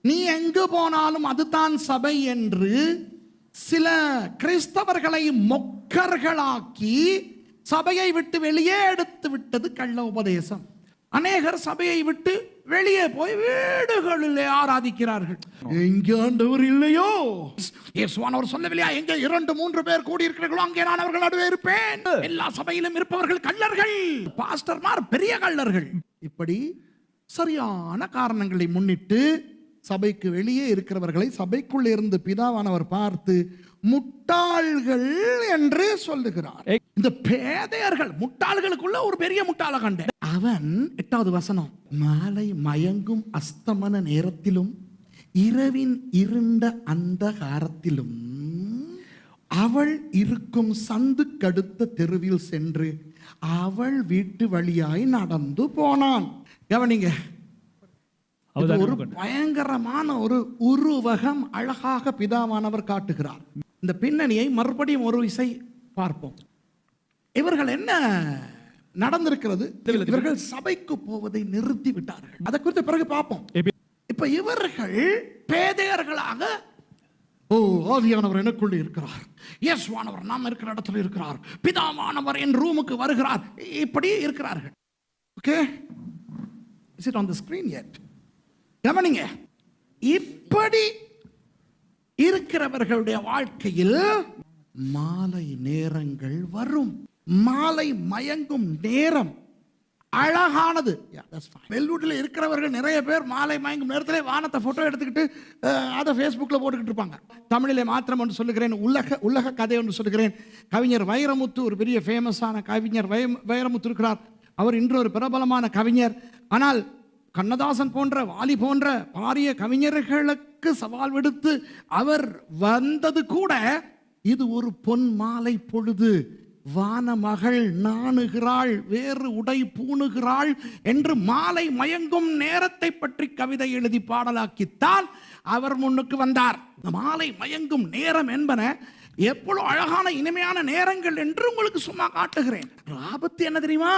நீ எங்கு போனாலும் அதுதான் சபை என்று சில கிறிஸ்தவர்களை மொக்கர்களாக்கி சபையை விட்டு வெளியே எடுத்து விட்டது கள்ள உபதேசம். அநேகர் சபையை விட்டு வெளியே போய் வீடுகளிலே ஆராதிக்கிறார்கள். எங்கே ஆண்டவர் இல்லையோ, இயேசுவானவர் சொல்லவில்லையா, எங்கே 2-3 பேர் கூடி இருக்கிறீர்களோ அங்கே நான் அவர்கள் நடுவே இருப்பேன். எல்லா சபையிலும் இருப்பவர்கள் கள்ளர்கள், பாஸ்டர்மார் பெரிய கள்ளர்கள். இப்படி சரியான காரணங்களை முன்னிட்டு சபைக்கு வெளியே இருக்கிறவர்களை சபைக்குள்ள இருந்து பிதாவானவர் பார்த்து முட்டாள்கள் என்று சொல்லுகிறார். இந்த பேதையர்கள், முட்டாள்களுக்குள்ள ஒரு பெரிய முட்டாள கண்டேன். அவன் 8வது வசனம், மாலை மயங்கும் அஸ்தமன நேரத்திலும் இரவின் இருண்ட அந்தகாரத்திலும் அவள் இருக்கும் சந்துக்கடுத்த தெருவில் சென்று அவள் வீட்டு வழியாய் நடந்து போனான். கவனிங்க, ஒரு பயங்கரமான ஒரு உருவகம் அழகாக பிதாவானவர் காட்டுகிறார். இந்த பின்னணியை மறுபடியும் ஒரு விசை பார்ப்போம். இவர்கள் என்ன நடந்திருக்கிறது? இவர்கள் சபைக்கு போவதை நிறுத்தி விட்டார்கள். அதை குறித்து பிறகு பார்ப்போம். இப்ப இவர்கள் பேதையர்களாக, ஓ ஆவியானவர் எனக்குள்ளே இருக்கிறார், இயேசுவானவர் நாம் இருக்கிற இடத்துல இருக்கிறார், பிதாவானவர் என் ரூமுக்கு வருகிறார், இப்படி இருக்கிறார்கள். Okay, is it on the screen yet? கவனிங்க, இப்படி இருக்கிறவர்களுடைய வாழ்க்கையில் மாலை நேரங்கள் வரும். மாலை மயங்கும் நேரம் அழகானது. வெல்வுட்டில் இருக்கிறவர்கள் நிறைய பேர் மாலை மயங்கும் நேரத்திலே வானத்தை போட்டோ எடுத்துக்கிட்டு அதை ஃபேஸ்புக்கில் போட்டுக்கிட்டு இருப்பாங்க. தமிழிலே மாத்திரம் ஒன்று சொல்லுகிறேன், உலக கதை ஒன்று சொல்லுகிறேன். கவிஞர் வைரமுத்து, ஒரு பெரிய ஃபேமஸான கவிஞர் வைரமுத்து இருக்கிறார். அவர் இன்று ஒரு பிரபலமான கவிஞர். ஆனால் கண்ணதாசன் போன்ற, வாலி போன்ற பாரிய கவிஞர்களுக்கு சவால் விடுத்து அவர் வந்தது கூட இது ஒரு பொன் மாலை பொழுது, வானமகள் நாணுகிறாள், வேறு உடை பூணுகிறாள் என்று மாலை மயங்கும் நேரத்தை பற்றி கவிதை எழுதி பாடலாக்கித்தான் அவர் முன்னுக்கு வந்தார். இந்த மாலை மயங்கும் நேரம் என்பன எவ்வளவு அழகான இனிமையான நேரங்கள் என்று உங்களுக்கு சும்மா காட்டுகிறேன். ஆபத்து என்ன தெரியுமா?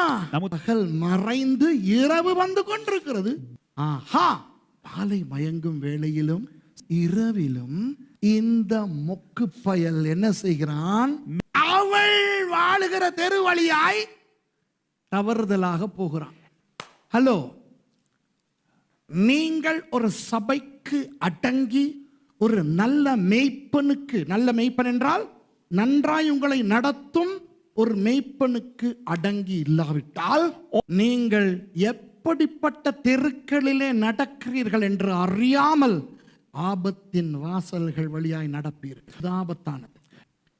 பகல் மறைந்து இரவு வந்து கொண்டிருக்கிறது. ஆஹா, மாலை மயங்கும் வேளையிலும் இரவிலும் இந்த மொக்கு பயல் என்ன செய்கிறான்? அவள் வாழுகிற தெரு வழியாய் தவறுதலாக போகிறான். ஹலோ, நீங்கள் ஒரு சபைக்கு அடங்கி ஒரு நல்ல மேய்ப்பனுக்கு, நல்ல மேய்ப்பன் என்றால் நன்றாய் உங்களை நடத்தும் ஒரு மேய்ப்பனுக்கு அடங்கி இல்லாவிட்டால் நீங்கள் எப்படிப்பட்ட தெருக்களிலே நடக்கிறீர்கள் என்று அறியாமல் ஆபத்தின் வாசல்கள் வழியாய் நடப்பீர்கள். ஆபத்தானது.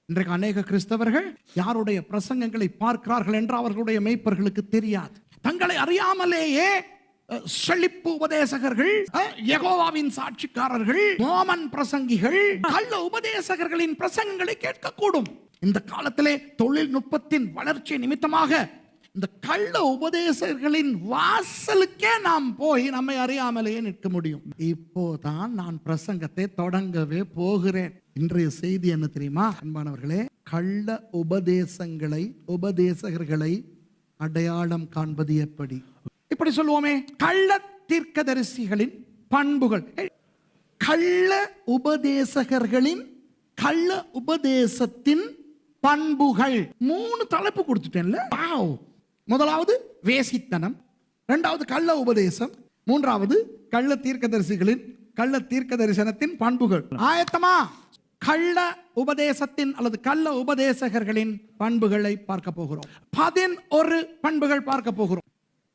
இன்றைக்கு அநேக கிறிஸ்தவர்கள் யாருடைய பிரசங்கங்களை பார்க்கிறார்கள் என்று அவர்களுடைய மேய்ப்பர்களுக்கு தெரியாது. தங்களை அறியாமலேயே செழிப்பு உபதேசகர்கள், யெகோவாவின் சாட்சிக்காரர்கள், மோமன் பிரசங்கிகள், கள்ள உபதேசகர்களின் பிரசங்கங்களை கேட்கக்கூடும். இந்த காலத்திலே தொழில்நுட்பத்தின் வளர்ச்சி நிமித்தமாக இந்த கள்ள உபதேசகர்களின் வாசலுக்கே நாம் போய் நம்மை அறியாமலேயே நிற்க முடியும். இப்போதான் நான் பிரசங்கத்தை தொடங்கவே போகிறேன். இன்றைய செய்தி என்ன தெரியுமா அன்பானவர்களே? கள்ள உபதேசகர்களை அடையாளம் காண்பது எப்படி? இப்படி சொல்லுவோமே, கள்ள தீர்க்கதரிசிகளின் பண்புகள். கள்ள உபதேசகர்களின் கள்ள உபதேசத்தின் பண்புகள். 3 தலைப்பு கொடுத்துட்டேன்ல. முதலாவது வேசித்தனம், இரண்டாவது கள்ள உபதேசம், மூன்றாவது கள்ள தீர்க்கதரிசிகளின் கள்ள தீர்க்க தரிசனத்தின் பண்புகள். ஆயத்தமா? கள்ள உபதேசத்தின் அல்லது கள்ள உபதேசகர்களின் பண்புகளை பார்க்க போகிறோம். 11 பண்புகள் பார்க்க போகிறோம்.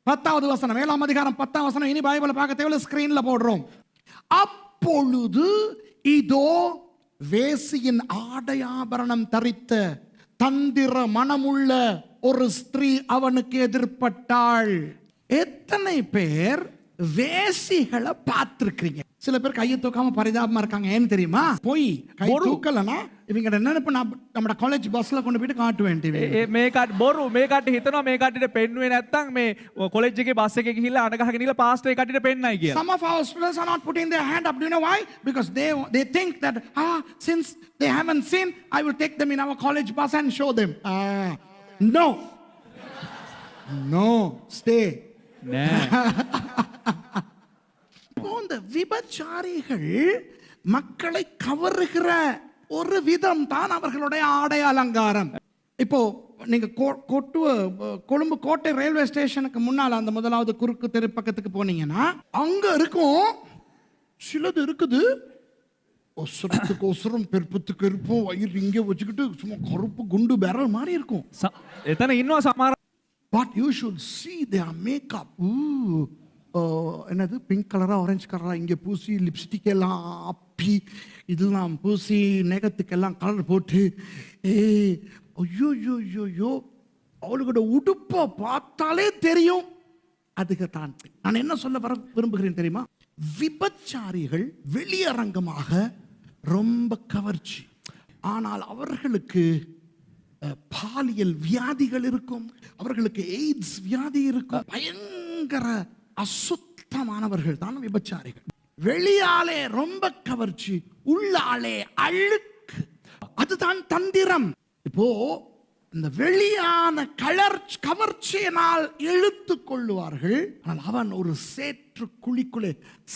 10வது வசனம், 7ஆம் அதிகாரம் 10ஆம் வசனம். இனி பைபிளை பார்க்க தேவையில்லை, ஸ்கிரீன்ல போடுறோம். அப்பொழுது இதோ வேசியின் ஆடையாபரணம் தரித்த தந்திர மனமுள்ள ஒரு ஸ்திரீ அவனுக்கு எதிர்பட்டாள். எத்தனை பேர் வேசிகளை பார்த்திருக்கீங்க? சில பேர் கையை தூக்காம பரிதாபமா இருக்காங்க. ஏன்னு தெரியுமா? போய் கை தூக்கலனா இவங்க என்ன நம்ம காலேஜ் பஸ்ல கொண்டு போயிட்டு காட்டுவேன். මේකට බොරු මේකට හිතනවා මේ කට්ටියට පෙන්නුවේ නැත්තම් මේ කොලෙජ් එකේ බස් එකේ ගිහිල්ලා අඬ ගහගෙන ඉල පාස්ටර් ඒ කට්ටියට පෙන්නයි කියලා. Some of our students are not putting their hand up. Do you know why? Because they think that since they haven't seen, I will take them in our college bus and show them. No, stay. இந்த விபச்சாரிகள் மக்களை கவருகிற ஒரு விதம் தான் அவர்களுடைய ஆடை அலங்காரம். இப்போ நீங்க கொழும்பு கோட்டை ரயில்வே ஸ்டேஷனுக்கு முன்னால அந்த முதலாவது குறுக்கு தெரு பக்கத்துக்கு போனீங்கன்னா அங்க இருக்கும் சிலது இருக்குது. ஒசரத்துக்கு ஒசரம், பெருப்பத்துக்கு இருப்போம், வயிறு இங்கே வச்சுக்கிட்டு சும்மா கருப்பு குண்டு பேரல் மாதிரி இருக்கும். එතන ඉන්නවා සමහර. But you should see their makeup. என்னது பிங்க் கலரா ஆரஞ்சு கலரா இங்கே பூசி, லிப்ஸ்டிக் எல்லாம் அப்பி இதெல்லாம் பூசி, நெகத்துக்கெல்லாம் கலர் போட்டு, ஐயோ அவளுக்கோட உடுப்பை பார்த்தாலே தெரியும் அதுக்கு தான். நான் என்ன சொல்ல விரும்புகிறேன் தெரியுமா? விபச்சாரிகள் வெளியரங்கமாக ரொம்ப கவர்ச்சி, ஆனால் அவர்களுக்கு பாலியல் வியாதிகள் இருக்கும், அவர்களுக்கு எய்ட்ஸ் வியாதி இருக்கும். பயங்கர அசுத்தமானவர்கள் தான் விபச்சாரிகள். வெளியாலே ரொம்ப கவர்ச்சி, உள்ளாலே அழுக்கு. அதுதான் தந்திரம். இப்போ இந்த வெளியான கவர்ச்சியினால் இழுத்து கொள்ளுவார்கள், ஆனால் அவன் ஒரு சேற்று குழிக்குள்ளே,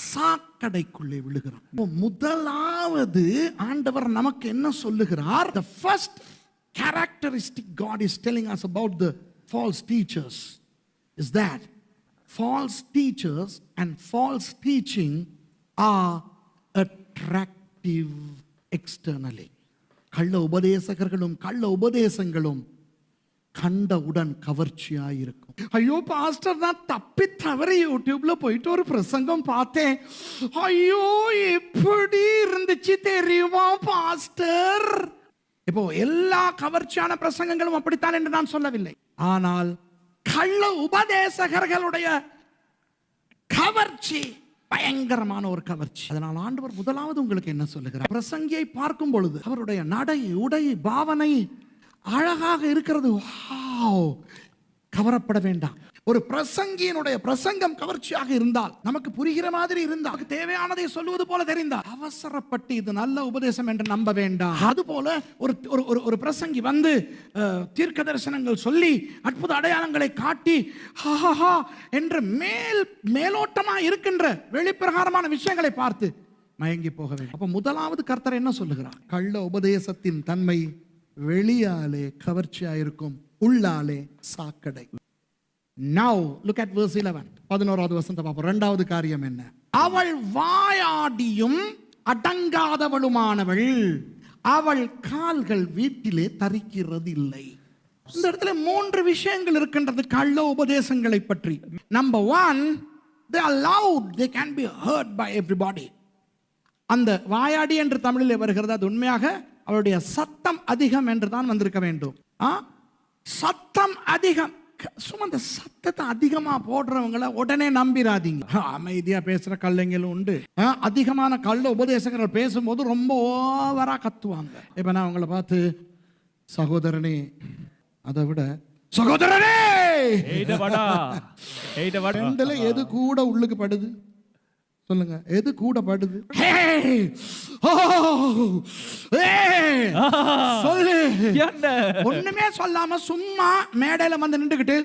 சாக்கடைக்குள்ளே விழுகிறான். முதலாவது ஆண்டவர் நமக்கு என்ன சொல்லுகிறார்? The first characteristic God is telling us about the false teachers is that false teachers and false teaching are attractive externally. கள்ள உபதேசகர்களும் கள்ள உபதேசங்களும் கண்டவுடன் கவர்ச்சியாயிருக்கும். ஐயோ பாஸ்டர், நான் தப்பி தவறி யூடியூப்ல போயிட்டு ஒரு பிரசங்கம் பார்த்தேன். ஐயோ எப்படி இருந்துச்சு தெரியுமா பாஸ்டர்? இப்போ எல்லா கவர்ச்சியான பிரசங்கங்களும் அப்படித்தான் என்று நான் சொல்லவில்லை. ஆனால் கள்ள உபதேசகர்களுடைய கவர்ச்சி பயங்கரமான ஒரு கவர்ச்சி. அதனால் ஆண்டவர் முதலாவது உங்களுக்கு என்ன சொல்லுகிறார்? பிரசங்கியை பார்க்கும் பொழுது அவருடைய நடை, உடை, பாவனை, அழகாக இருக்கிறது. வாவ், கவரப்பட வேண்டாம். ஒரு பிரசங்கியினுடைய பிரசங்கம் கவர்ச்சியாக இருந்தால், நமக்கு புரிகிற மாதிரி இருந்தால், நமக்கு தேவையானதை சொல்லுவது போல தெரிந்தால், அவசரப்பட்டு இது நல்ல உபதேசம் என்று நம்ப வேண்டாம். அதுபோல ஒரு ஒரு பிரசங்கி வந்து தீர்க்க தரிசனங்கள் சொல்லி அற்புத அடையாளங்களை காட்டி ஹா என்று மேலோட்டமா இருக்கின்ற வெளிப்பிரகாரமான விஷயங்களை பார்த்து மயங்கி போக வேண்டும். அப்ப முதலாவது கர்த்தர் என்ன சொல்லுகிறார்? கள்ள உபதேசத்தின் தன்மை வெளியாலே கவர்ச்சியாயிருக்கும், உள்ளாலே சாக்கடை. Now look at verse 11. 11வது வசனத்தை பார்ப்போம். இரண்டாவது காரியம் என்ன? அவள் வாயாடியும் அடங்காதவளுமானவள், அவள் கால்கள் வீட்டிலே தரிக்கிறது இல்லை. இந்த இடத்துல 3 விஷயங்கள் இருக்கின்றது கள்ள உபதேசங்களை பற்றி. Number 1, they are loud, they can be heard by everybody. அந்த வாயாடி என்று தமிழில் வருகிறது, அது உண்மையாக அவருடைய சத்தம் அதிகம் என்று தான் வந்திருக்க வேண்டும். சத்தம் அதிகம். சும்மா அந்த சத்தத்தை அதிகமா போடுறவங்களை உடனே நம்பிராதீங்க. அமைதியா பேசுற கல்லைங்களும் உண்டு. அதிகமான கள்ள உபதேசங்கள் பேசும்போது ரொம்ப ஓவரா கத்துவாங்க. இப்ப நான் உங்களை பார்த்து சகோதரனே, அதை விட சகோதரனே ரெண்டுல எது கூட உள்ளுக்கு படுது சொல்லுங்க? எது கூட படுது? சொல்லு. ஒண்ணுமே சொல்லாம சும்மா மேடையில வந்து நின்றுகிட்டு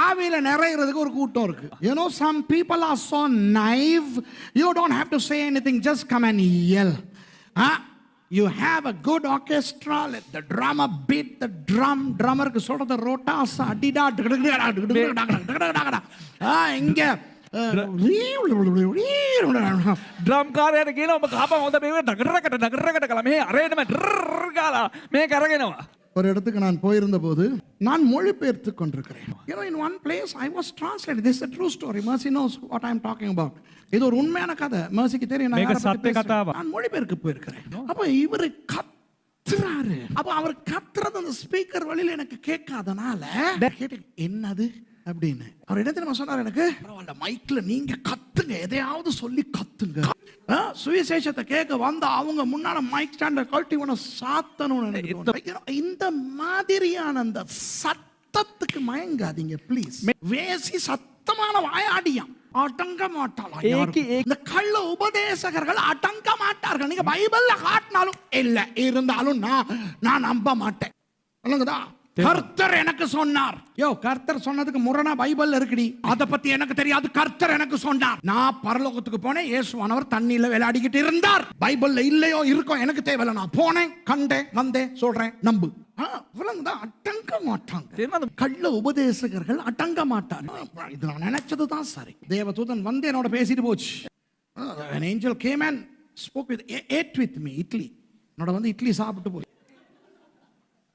ஆவியில நிறையிறதுக்கு ஒரு கூட்டம் இருக்கு. You know, some people are so naive, you don't have to say anything, just come and yell. You have a good orchestra, let the drummer beat the drum. Drummer க்கு சொல்றது ரோட்டாஸ் அடிடா இங்க ட்ரம் කාරයට කියන ඔබ කහපන් හොඳ මේ නගරකට කළා මේ අරේනම ඩර් ගාලා මේ කරගෙනවා. ஒரு இடத்துக்கு நான் போயிருந்த போது நான் மொழிபெயர்த்து கொண்டிருக்கிறேன். You know, in one place I was translated. This is a true story. Mercy knows what I am talking about. இது ஒரு உண்மையான கதை. Mercyக்கு தெரியும் நான் யாரை பத்தி பேசுறேன். நான் மொழிபெயர்க்க போயிருக்கிறேன். அப்ப இவரு கத்துறாரு. அப்ப அவர் கத்துறது அந்த ஸ்பீக்கர் வழியில எனக்கு கேட்காதனால என்னது அப்படின்னு அவர் இடத்துல நான் சொன்னார், எனக்கு பரவாயில்ல மைக்ல நீங்க கத்துங்க, எதையாவது சொல்லி கத்துங்க. சுவிசேஷத்தை கேட்க வந்த அவங்க முன்னால மைக் ஸ்டாண்ட கழட்டி உன சாத்தணும். இந்த மாதிரியான அந்த சத்தத்துக்கு மயங்காதீங்க ப்ளீஸ். வேசி சத்தமான வாயாடியாம் அடங்க மாட்டாளா? இந்த கள்ள உபதேசகர்கள் அடங்க மாட்டார்கள். நீங்க பைபிள்ல காட்டினாலும் இல்ல இருந்தாலும் நான் நம்ப மாட்டேன். சொல்லுங்கதா, கர்த்தர் எனக்கு சொன்னார். யோ, கர்த்தர் சொன்னதுக்கு முரணா பைபிள்ல இருக்குடி, அத பத்தி எனக்கு தெரியாது. கர்த்தர் எனக்கு சொன்னார். நான் பரலோகத்துக்கு போனேன், இயேசுவானவர் தண்ணியில விளையாடிக்கிட்டு இருந்தார். பைபிள்ல இல்லையோ இருக்கோ எனக்கு தேவையில்லை. நான் போனேன், கண்டேன், வந்தேன், சொல்றேன், நம்பு. அடங்க மாட்டாங்க. கள்ள உபதேசகர்கள் அடங்க மாட்டாங்க. இது நான் நினைச்சதுதான் சரி. தேவதூதன் வந்து என்னோட பேசிட்டு போச்சு. An angel came and spoke with, ate with me. Idli என்னோட வந்து இட்லி சாப்பிட்டு போய்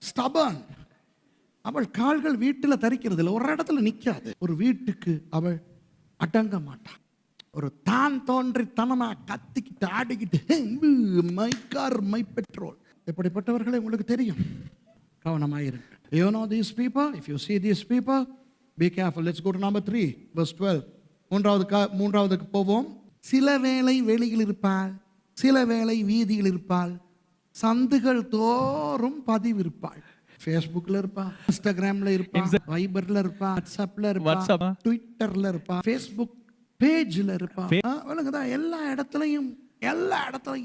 stubborn. அவள் கால்கள் வீட்டில் தரிக்கிறது இல்லை, ஒரு இடத்துல நிற்காது. ஒரு வீட்டுக்கு அவள் அடங்க மாட்டாள். ஒரு தான் தோன்றித்தனமா கத்திக்கிட்டு ஆடிக்கிட்டு மைக்கார் மை பெட்ரோல். எப்படிப்பட்டவர்களை உங்களுக்கு தெரியும், கவனமாயிருங்க. You know these people, if you see these people, be careful. Let's go to number 3, verse 12. மூன்றாவதுக்கு போவோம். சில வேளை வெளியில் இருப்பாள், சில வேளை வீதியில் இருப்பாள், சந்துகள் தோறும் பதிவிருப்பாள். ஃபேஸ்புக்ல இருப்பா, இன்ஸ்டாகிராம்ல இருப்பா, வைபர்ல இருப்பா, வாட்ஸ்அப்ல இருப்பா, ட்விட்டர்ல இருப்பா, ஃபேஸ்புக் பேஜ்ல இருப்பா. எல்லா இடத்துலயும்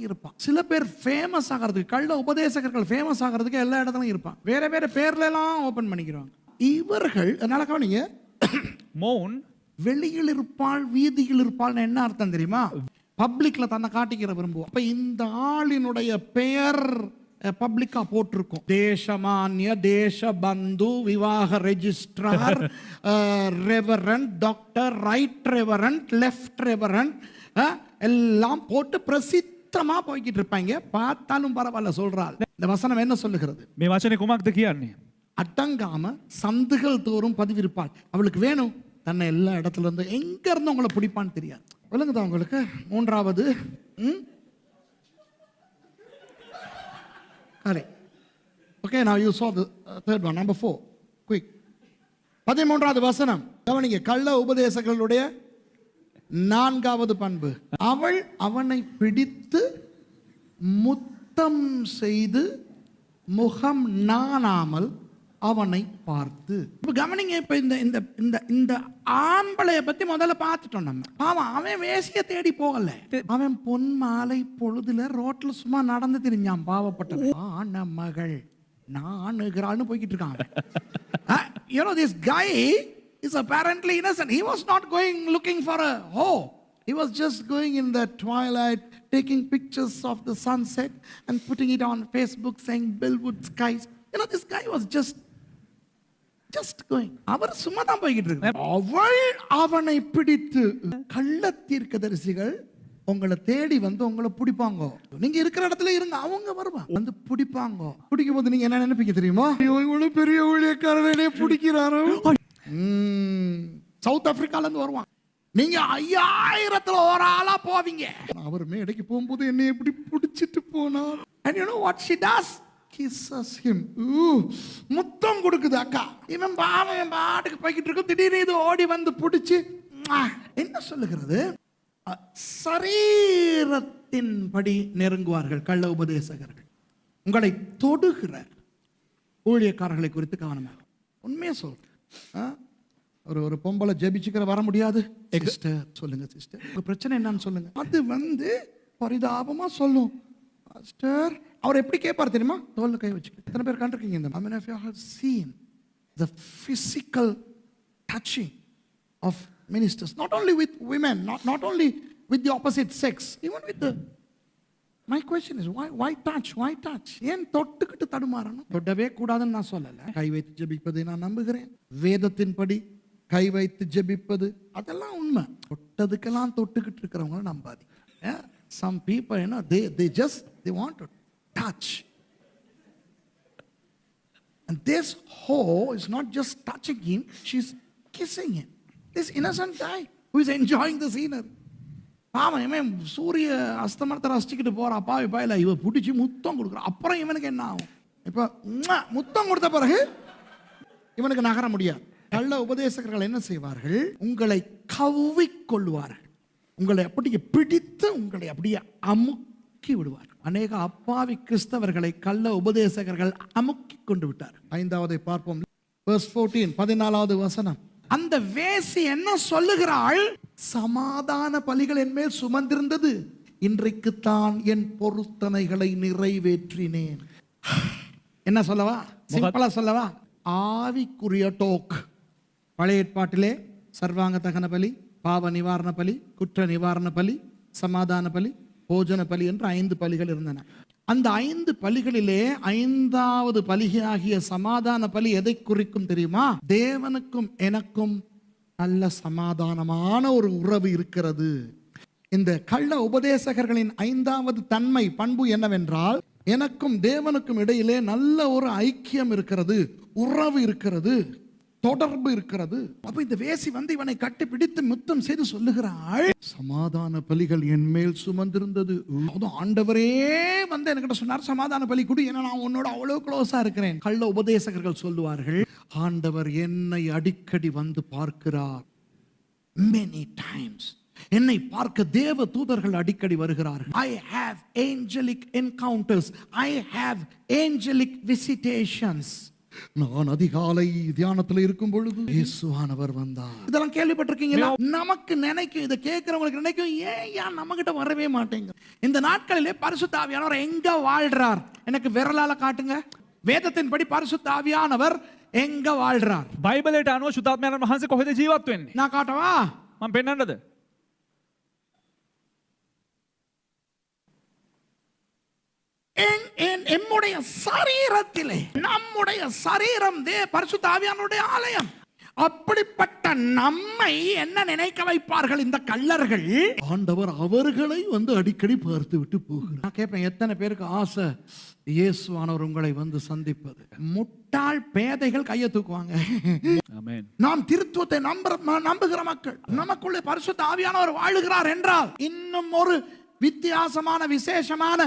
இருப்பான். சில பேர் ஃபேமஸ் ஆகிறதுக்கு, கள்ள உபதேசகர்கள் ஃபேமஸ் ஆகிறதுக்கு எல்லா இடத்துலயும் இருப்பான். வேற வேற பேர்ல எல்லாம் ஓபன் பண்ணிக்கிறாங்க இவர்கள். அதனால கவனிங்க, மௌன் வெளியில் இருப்பாள் வீதியில் இருப்பாள் என்ன அர்த்தம் தெரியுமா? பப்ளிக்ல தன்னை காட்டிக்கிற விரும்புவோம். அப்ப இந்த ஆளினுடைய பெயர் பப்ளிக்கா போட்டிருக்கும். தேசமானிய தேசபந்து விவாக registrar reverend doctor right reverend left reverend எல்லாம் போட்டு பிரசித்தமா போய்கிட்டு இருப்பாங்க. பார்த்தாலும் பரவாயில்ல சொல்றாள். இந்த வசனம் என்ன சொல்லுகிறது? මේ වචනේ කුමක්ද කියන්නේ? அடங்காம சந்துகள் தோறும் பதிவிருப்பாள். அவளுக்கு வேணும் தன்னை எல்லா இடத்துல இருந்து எங்க இருந்து உங்களை பிடிப்பான்னு தெரியாது. விளங்குதா உங்களுக்கு? மூன்றாவது Okay, now you saw the third one, number 4. Quick. 13வது வசனம் கவனிங்க. கள்ள உபதேசங்களுடைய 4வது பண்பு, அவள் அவனை பிடித்து முத்த சத்தம் செய்து முகம் நாணாமல் அவனை பார்த்து. இப்ப கவனிங்க, இப்ப இந்த இந்த இந்த இந்த ஆம்பளைய பத்தி முதல்ல பார்த்துட்டோம் நம்ம. அவன் வேசிய தேடி போகல, அவன் பொன் மாலை பொழுதுல ரோட்ல சும்மா நடந்து திரிஞ்சான். பாவப்பட்ட மகள் நானுகிறாள்னு போய்கிட்டு இருக்கான். You know, this guy is apparently innocent. He was not going looking for a hoe. He was just going in the twilight, taking pictures of the sunset and putting it on Facebook, saying Bellwood skies. You know, this guy was just going. அவர் சும்மா தான் போய்கிட்டு இருக்கார். அவள் அவனை பிடித்து. கள்ள தீர்க்கதரிசிகள் உங்களை தேடி வந்து உங்களை பிடிப்பாங்க. நீங்க இருக்கிற இடத்துல இருங்க, அவங்க வருவாங்க வந்து பிடிப்பாங்க. பிடிக்கும் போது நீங்க என்ன நினைப்பீங்க தெரியுமா? இவ்வளவு பெரிய ஊழியக்காரனே பிடிக்கிறாரோ. சவுத் ஆப்பிரிக்கால இருந்து வருவாங்க. நீங்க 5000த்துல ஒரு ஆளா போவீங்க. அவர் மேடைக்கு போகும்போது என்னை எப்படி பிடிச்சிட்டு போனார். And you know what she does? Kisses him. முத்தம் கொடுக்குது அக்கா. இவன் பாட்டுக்கு போய்கிட்டு இருக்கும். திடீர்னு இது ஓடி வந்து பிடிச்சு என்ன சொல்லுகிறது? சரீரத்தின்படி நெருங்குவார்கள் கள்ள உபதேசகர்கள். உங்களை தொடுகிற ஊழியக்காரர்களை குறித்து கவனமாக. உண்மையா சொல்றேன். ஒரு பொம்பளை ஜெபிச்சுக்கிற வர முடியாது. சிஸ்டர் சொல்லுங்க, சிஸ்டர் ஒரு பிரச்சனை என்னன்னு சொல்லுங்க. அது வந்து பரிதாபமா சொல்லும். சிஸ்டர் அவர் எப்படி கேட்பார் தெரியுமா? தோல்ல கை வச்சு. எத்தனை பேர் கண்டிருக்கீங்க இந்த? I mean, if you have seen the physical touching of ministers, not only with women, not only with the opposite sex, even with the. My question is why touch? ஏன் தொட்டுக்கிட்டு தடுமாறணும்? தொட்டவே கூடாதுன்னு நான் சொல்லல. கை வைத்து ஜெபிப்பதை நான் நம்புகிறேன். வேதத்தின்படி கை வைத்து ஜெபிப்பது அதெல்லாம் உண்மை. தொட்டதுக்கெல்லாம் தொட்டுக்கிட்டு இருக்கிறவங்க நம்பாதீங்க. Some people, you know, they want to touch. And this hoe is not just touching him, she's kissing him. This innocent guy who is enjoying the scenery. பாவம், இவன் சூரிய அஸ்தமனத்தை ரசிச்சுக்கிட்டு போறா. பாவி பாயில இவ பிடிச்சி முத்தம் கொடுக்குறான். அப்புறம் இவனுக்கு என்ன ஆகும்? இப்ப முத்தம் கொடுத்த பிறகு இவனுக்கு நகர முடியாது. கள்ள உபதேசகர்கள் என்ன செய்வார்கள்? உங்களை கவ்விக்கொள்வார்கள். உங்களை அப்படியே பிடித்து உங்களை அப்படியே அமுக்கி விடுவார். அநேக அப்பாவி கிறிஸ்தவர்களை கள்ள உபதேசகர்கள் அமுக்கி கொண்டு விட்டார். 5வது பார்ப்போம். verse 14, 14வது வசனம். அந்த வேசி என்ன சொல்லுகிறாள்? சமாதான பலிகள் என் மேல் சுமந்திருந்தது, இன்றைக்கு தான் என் பொருத்தனைகளை நிறைவேற்றினேன். என்ன சொல்லவா? சிம்பிளா சொல்லவா? ஆவிக்குரிய டோக். பழைய ஏற்பாட்டிலே சர்வாங்க தகன பலி, பாவ நிவாரண பலி, குற்ற நிவாரண பலி, சமாதான பலி, போஜன பலி என்று 5 பலிகள் இருந்தன. அந்த 5 பலிகளிலே 5வது பலியாகிய சமாதான பலி எதை குறிக்கும் தெரியுமா? தேவனுக்கும் எனக்கும் நல்ல சமாதானமான ஒரு உறவு இருக்கிறது. இந்த கள்ள உபதேசகர்களின் 5வது தன்மை பண்பு என்னவென்றால், எனக்கும் தேவனுக்கும் இடையிலே நல்ல ஒரு ஐக்கியம் இருக்கிறது, உறவு இருக்கிறது, தொடர்பு இருக்கிறது. அப்ப இந்த வேசி வந்து இவனை கட்டி பிடித்து முத்தம் செய்து சொல்லுகிறாள், சமாதான பலிகள் என் மேல் சுமந்திருந்தது. ஆண்டவரே வந்து என்கிட்ட சொன்னார், சமாதான பலி கொடு, ஏன்னா நான் உன்னோட அவ்வளவு க்ளோஸா இருக்கிறேன். கள்ள உபதேசகர்கள் சொல்லுவார்கள், ஆண்டவர் என்னை அடிக்கடி வந்து பார்க்கிறார். many times என்னை பார்க்க தேவ தூதர்கள் அடிக்கடி வருகிறார்கள். I have angelic encounters, I have angelic visitations. நான் அதிகாலை தியானத்துல இருக்கும் பொழுது இயேசுவானவர் வந்தார். இதெல்லாம் கேள்விப்பட்டிருக்கீங்களா? நமக்கு நினைக்கும், இதை கேட்கிறவங்களுக்கு நினைக்கும், ஏன் நம்ம கிட்ட வரவே மாட்டேங்க. இந்த நாட்களிலே பரிசுத்த ஆவியானவர் எங்க வாழ்றார்? எனக்கு விரலால காட்டுங்க. வேதத்தின்படி பரிசுத்த ஆவியானவர் எங்க வாழ்றார்? බයිබලයට අනුව සුතාත්මයන් වහන්සේ කොහෙද ජීවත් වෙන්නේ? நான் காட்டவா? මම පෙන්නන්නද? நம்முடைய சரீரத்திலே, நம்முடைய சரீரம் பரிசுத்த ஆவியானவருடைய ஆலயம். அப்படிப்பட்ட நம்மை என்ன நினைக்க வைப்பார்கள் இந்த கள்ளர்கள்? ஆண்டவர் அவர்களை வந்து அடிக்கடி பார்த்து விட்டு போகிறார். நான் கேட்பேன், எத்தனை பேருக்கு ஆசை இயேசுவானவர் உங்களை வந்து சந்திப்பது? முட்டாள் பேதைகள் கையை தூக்குவாங்க. நாம் திருத்துவத்தை நம்புகிற மக்கள், நமக்குள்ளே பரிசுத்த ஆவியானவர் வாழுகிறார் என்றால் இன்னும் ஒரு வித்தியாசமான விசேஷமான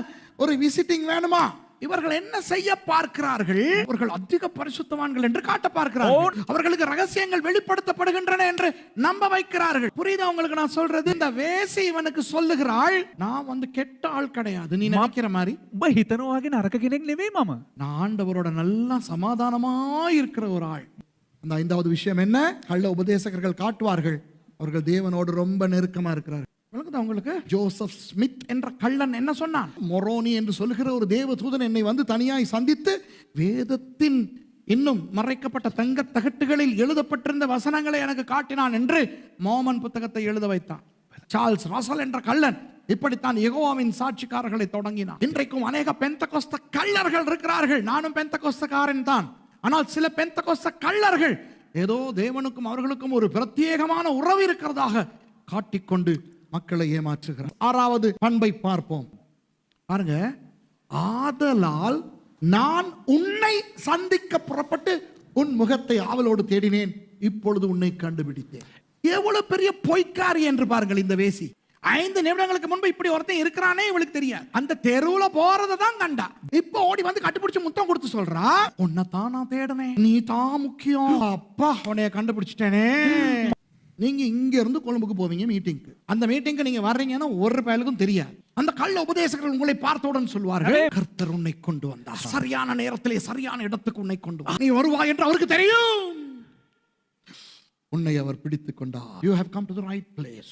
ஒரு விசிட்டிங் வேணுமா? இவர்கள் என்ன செய்ய பார்க்கிறார்கள்? அவர்கள் அதிக பரிசுத்தவான்கள் என்று காட்ட பார்க்கிறார்கள். அவர்களுக்கு ரகசியங்கள் வெளிப்படுத்தப்படுகின்றன என்று நம்ப வைக்கிறார்கள். புரியுதா உங்களுக்கு நான் சொல்றது? இந்த வேசி இவனுக்கு சொல்லுகிறாள், நான் வந்து கெட்ட ஆள் கிடையாது நீ நினைக்கிற மாதிரி. උඹ හිතනවා වගේ නරක කෙනෙක් නෙවෙයි මම. நான் ஆண்டவரோட நல்லா சமாதானமா இருக்கிற ஒரு ஆள். அந்த ஐந்தாவது விஷயம் என்ன? கள்ள உபதேசகர்கள் காட்டுவார்கள் அவர்கள் தேவனோடு ரொம்ப நெருக்கமா இருக்கிறார்கள். உங்களுக்கு ஜோசப் ஸ்மித் என்ற கள்ளன் என்ன சொன்னான்? மொரோனி என்று சொல்லுகிற ஒரு தேவதூதன் என்னை வந்து தனியாய் சந்தித்து வேதத்தின் இன்னும் மறைக்கப்பட்ட தங்க தகட்டுகளில் எழுதப்பட்டிருந்த வசனங்களை எனக்கு காட்டினான் என்று மோமன் புத்தகத்தை எழுத வைத்தான். சார்ல்ஸ் ராசல் என்ற கள்ளன் இப்படித்தான் யெகோவாவின் சாட்சிக்காரர்களை தொடங்கினான். இன்றைக்கும் அநேக பெந்தகோஸ்த கள்ளர்கள் இருக்கிறார்கள். நானும் பெந்தகோஸ்தக்காரன் தான். ஆனால் சில பெந்தகோஸ்த கள்ளர்கள் ஏதோ தேவனுக்கும் அவர்களுக்கும் ஒரு பிரத்யேகமான உறவு இருக்கிறதாக காட்டிக்கொண்டு மக்களை ஏமாற்றுகிறார். ஆறாவது பண்பை பார்ப்போம். பாருங்க, ஆதலால் நான் உன்னை சந்திக்க புறப்பட்டு உன் முகத்தை ஆவலோடு தேடினேன், இப்பொழுது உன்னை கண்டுபிடித்தேன். எவ்வளவு பெரிய பொய்க்காரி என்று பாருங்கள் இந்த வேசி. 5 நிமிடங்களுக்கு முன்பு இப்படி ஒருத்தன் இருக்கிறானே இவளுக்கு தெரியாது. அந்த தெருவுல போறதை தான் கண்டா. இப்ப ஓடி வந்து கண்டுபிடிச்சு முத்தம் கொடுத்து சொல்றா, உன்னைத்தான் நான் தேடினேன், நீ தான் முக்கியம், அப்பா உன்னைய கண்டுபிடிச்சிட்டேனே. நீங்க இங்க இருந்து கொழும்புக்கு போவீங்க மீட்டிங்க்கு. அந்த மீட்டிங்க்கு நீங்க வர்றீங்கன்னா ஒரு பயலுக்கும் தெரியாது. அந்த கள்ள உபதேசகர்கள் உங்களை பார்த்தவுடன் சொல்வார்கள், கர்த்தர் உன்னை கொண்டு வந்தார், சரியான நேரத்திலே சரியான இடத்துக்கு உன்னை கொண்டு வந்தார், நீ வருவாய் என்று அவருக்கு தெரியும். உன்னை அவர் பிடித்துக் கொண்டார். You have come to the right place.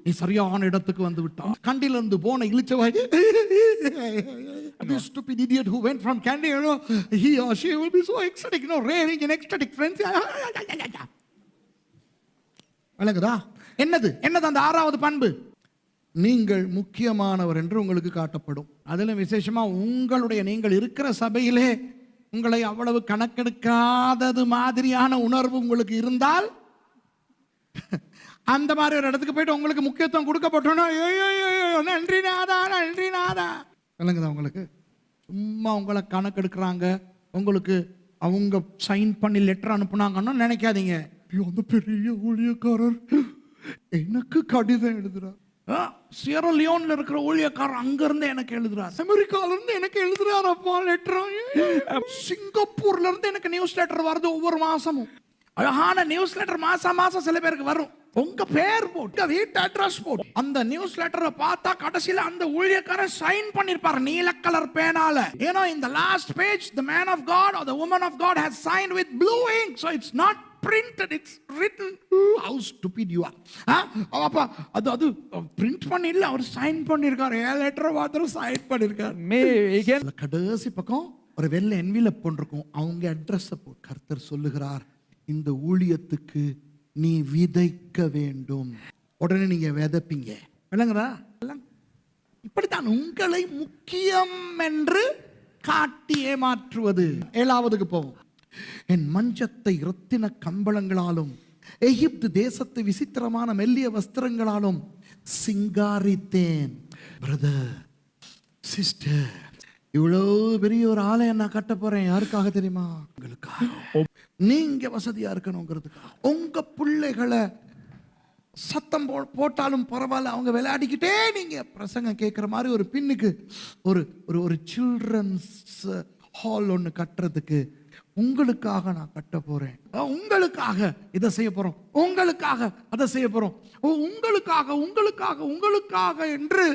நீ சரியான இடத்துக்கு வந்து விட்டாய். கண்டிலிருந்து போன இளிச்சவாய், this stupid idiot who went from Kandy, you know, he or she will be so ecstatic, you know, raving in ecstatic friends. விளங்குதா? என்னது அந்த ஆறாவது பண்பு? நீங்கள் முக்கியமானவர் என்று உங்களுக்கு காட்டப்படும். அதிலும் விசேஷமா நீங்கள் இருக்கிற சபையிலே உங்களை அவ்வளவு கணக்கெடுக்காதது மாதிரியான உணர்வு உங்களுக்கு இருந்தால், அந்த மாதிரி ஒரு இடத்துக்கு போயிட்டு உங்களுக்கு முக்கியத்துவம் கொடுக்கப்பட்டோன்னா நன்றி நாதா நன்றி நாதா. விளங்குதா உங்களுக்கு? சும்மா உங்களை கணக்கெடுக்கிறாங்க, உங்களுக்கு அவங்க சைன் பண்ணி லெட்டர் அனுப்புனாங்கன்னு நினைக்காதீங்க. அந்த பெரிய ஊழியக்காரர் எனக்கு கடிதம் எழுதுறார், சியரா லியோன்ல இருக்கிற ஊழியக்காரர் அங்க இருந்து எனக்கு எழுதுறார், அமெரிக்கால இருந்து எனக்கு எழுதுறார் அப்பா லெட்டர், சிங்கப்பூர்ல இருந்து எனக்கு நியூஸ் லெட்டர் வருது ஒவ்வொரு மாசமும். அழகான நியூஸ் லெட்டர் மாசம் சில பேருக்கு வரும். உங்க பேர் போட்டு வீட்டு அட்ரஸ் போட்டு அந்த நியூஸ் லெட்டரை பார்த்தா கடைசியில அந்த ஊழியக்காரர் சைன் பண்ணிருப்பாரு நீல கலர் பேனால. ஏன்னா இந்த last page the man of God or the woman of God has signed with blue ink, so it's not printed, it's written. How stupid you are. அப்பா அது பிரிண்ட் பண்ணி இல்ல, அவர் சைன் பண்ணிருக்காரு. லெட்டர் மாத்திரம் சைன் பண்ணிருக்காரு. கடைசி பக்கம் ஒரு வெள்ளை என்விலப் போட்டிருக்கும், அவங்க அட்ரஸ் போட்டு கர்த்தர் சொல்லுகிறார், இந்த ஊழியத்துக்கு நீ விதைக்க வேண்டும். உடனே நீங்க விதைப்பீங்க. விளங்குதா? இப்படித்தான் உங்களை முக்கியம் என்று காட்டி ஏமாற்றுவது. 7வதுக்கு போவோம். என் மஞ்சத்தை இரத்தின கம்பளங்களாலும் எகிப்து தேசத்து விசித்திரமான மெல்லிய வஸ்திரங்களாலும் சிங்காரித்தேன். பிரதர் சிஸ்டர், இவ்வளவு பெரிய ஒரு ஆலயம் நான் கட்ட போறேன். யாருக்காக தெரியுமா? உங்களுக்காக. நீங்க வசதியா இருக்கணுங்கிறதுக்காக. உங்க பிள்ளைகளை சத்தம் போட்டாலும் பரவாயில்ல, அவங்க விளையாடிக்கிட்டே நீங்க பிரசங்கம் கேட்கிற மாதிரி ஒரு பின்னுக்கு ஒரு சில்ட்ரன்ஸ் ஹால் ஒன்று கட்டுறதுக்கு உங்களுக்காக நான் கட்ட போறேன். உங்களுக்காக இதை செய்ய போறோம், உங்களுக்காக அதை செய்ய போறோம், உங்களுக்காக என்று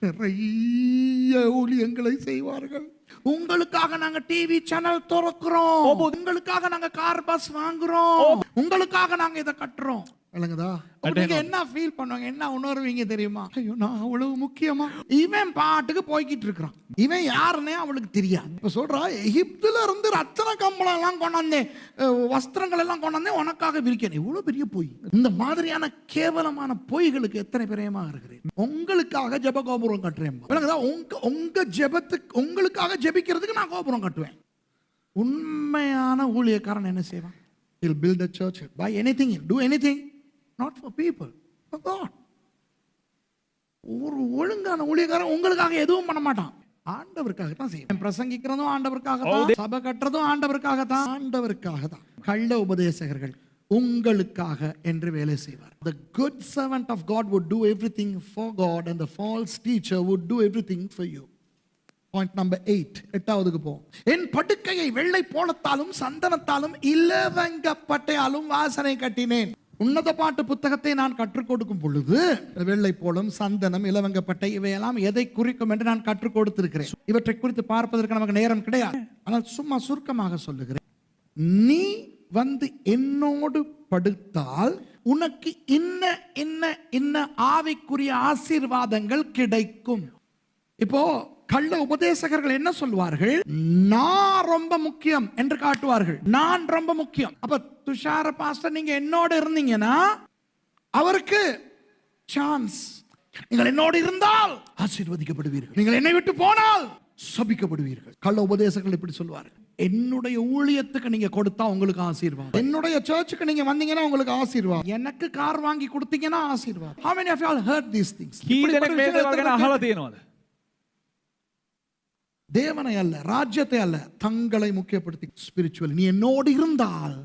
நிறைய ஊழியங்களை செய்வார்கள். உங்களுக்காக நாங்க டிவி சேனல் திறக்கிறோம், உங்களுக்காக நாங்க கார் பஸ் வாங்குறோம், உங்களுக்காக நாங்க இதை கட்டுறோம். விளங்குதா? நீங்க என்ன ஃபீல் பண்ணுவாங்க, என்ன உணர்வீங்க தெரியுமா? ஐயோ நான் அவ்வளவு முக்கியமா? இவன் பாட்டுக்கு போய்கிட்டு இருக்கிறான், இவன் யாருன்னே அவளுக்கு தெரியாது. இப்ப சொல்றா, எகிப்துல இருந்து ரத்தன கம்பளம் எல்லாம் கொண்டாந்தேன், வஸ்திரங்கள் எல்லாம் கொண்டாந்தேன், உனக்காக விரிக்கணும். இவ்வளவு பெரிய பொய். இந்த மாதிரியான கேவலமான பொய்களுக்கு எத்தனை பிரியமாக இருக்கிறேன். உங்களுக்காக ஜெப கோபுரம் கட்டுறேன். விளங்குதா? உங்க ஜெபத்துக்கு உங்களுக்காக ஜெபிக்கிறதுக்கு நான் கோபுரம் கட்டுவேன். உண்மையான ஊழியக்காரன் என்ன செய்வான்? He'll build a church, buy anything, do anything, not for people, for God. ஒரு ஒழுங்கான ஊழியக்காரன் உங்களுக்காக எதுவும் பண்ண மாட்டான், ஆண்டவருக்காக தான் செய்யும். பிரசங்கிக்கிறதும் ஆண்டவருக்காக தான், சபை கட்டுறதும் ஆண்டவருக்காக தான். கள்ள உபதேசகர்கள் உங்களுக்காக என்று வேலை செய்வார். The good servant of God would do everything for God and the false teacher would do everything for you. Point number 8, எட்டாவதுக்கு போ. என் படுக்கையை வெள்ளை போலத்தாலும் சந்தனத்தாலும் இலவங்கப்பட்டையாலும் வாசனை கட்டினேன். உன்னத பாட்டு புத்தகத்தை நான் கற்றுக் கொடுக்கும் பொழுது வெள்ளை போலம், சந்தனம், இலவங்கப்பட்டை இவையெல்லாம் எதை குறிக்கும் என்று நான் கற்றுக் கொடுத்திருக்கிறேன். இவற்றை குறித்து பார்ப்பதற்கு நமக்கு நேரம் கிடையாது. ஆனால் சும்மா சுருக்கமாக சொல்லுகிறேன். நீ வந்து என்னோடு படுத்தால் உனக்கு இன்ன இன்ன இன்ன ஆவிக்குரிய ஆசீர்வாதங்கள் கிடைக்கும். இப்போ கள்ள உபதேசகர்கள் என்ன சொல்வார்கள்? நான் ரொம்ப முக்கியம் என்று காட்டுவார்கள். நான் ரொம்ப முக்கியம். அப்ப துஷார பாஸ்டர் நீங்க என்னோட இருந்தீங்கன்னா அவருக்கு சான்ஸ். நீங்கள் என்னோடு இருந்தால் ஆசீர்வதிக்கப்படுவீர்கள், நீங்கள் என்னை விட்டு போனால் சபிக்கப்படுவீர்கள். கள்ள உபதேசங்கள் இப்படி சொல்வார்கள். என்னுடைய ஊழியத்துக்கு நீங்க கொடுத்தா உங்களுக்கு ஆசீர்வாதம், என்னுடைய சர்ச்சுக்கு நீங்க வந்தீங்கன்னா உங்களுக்கு ஆசீர்வாதம், எனக்கு கார் வாங்கி கொடுத்தீங்கன்னா ஆசீர்வாதம். How many of you all heard these things? தேவனை அல்ல, ராஜ்யத்தை அல்ல, தங்களை முக்கியப்படுத்தி ஸ்பிரிச்சுவல். நீ என்னோடு இருந்தால்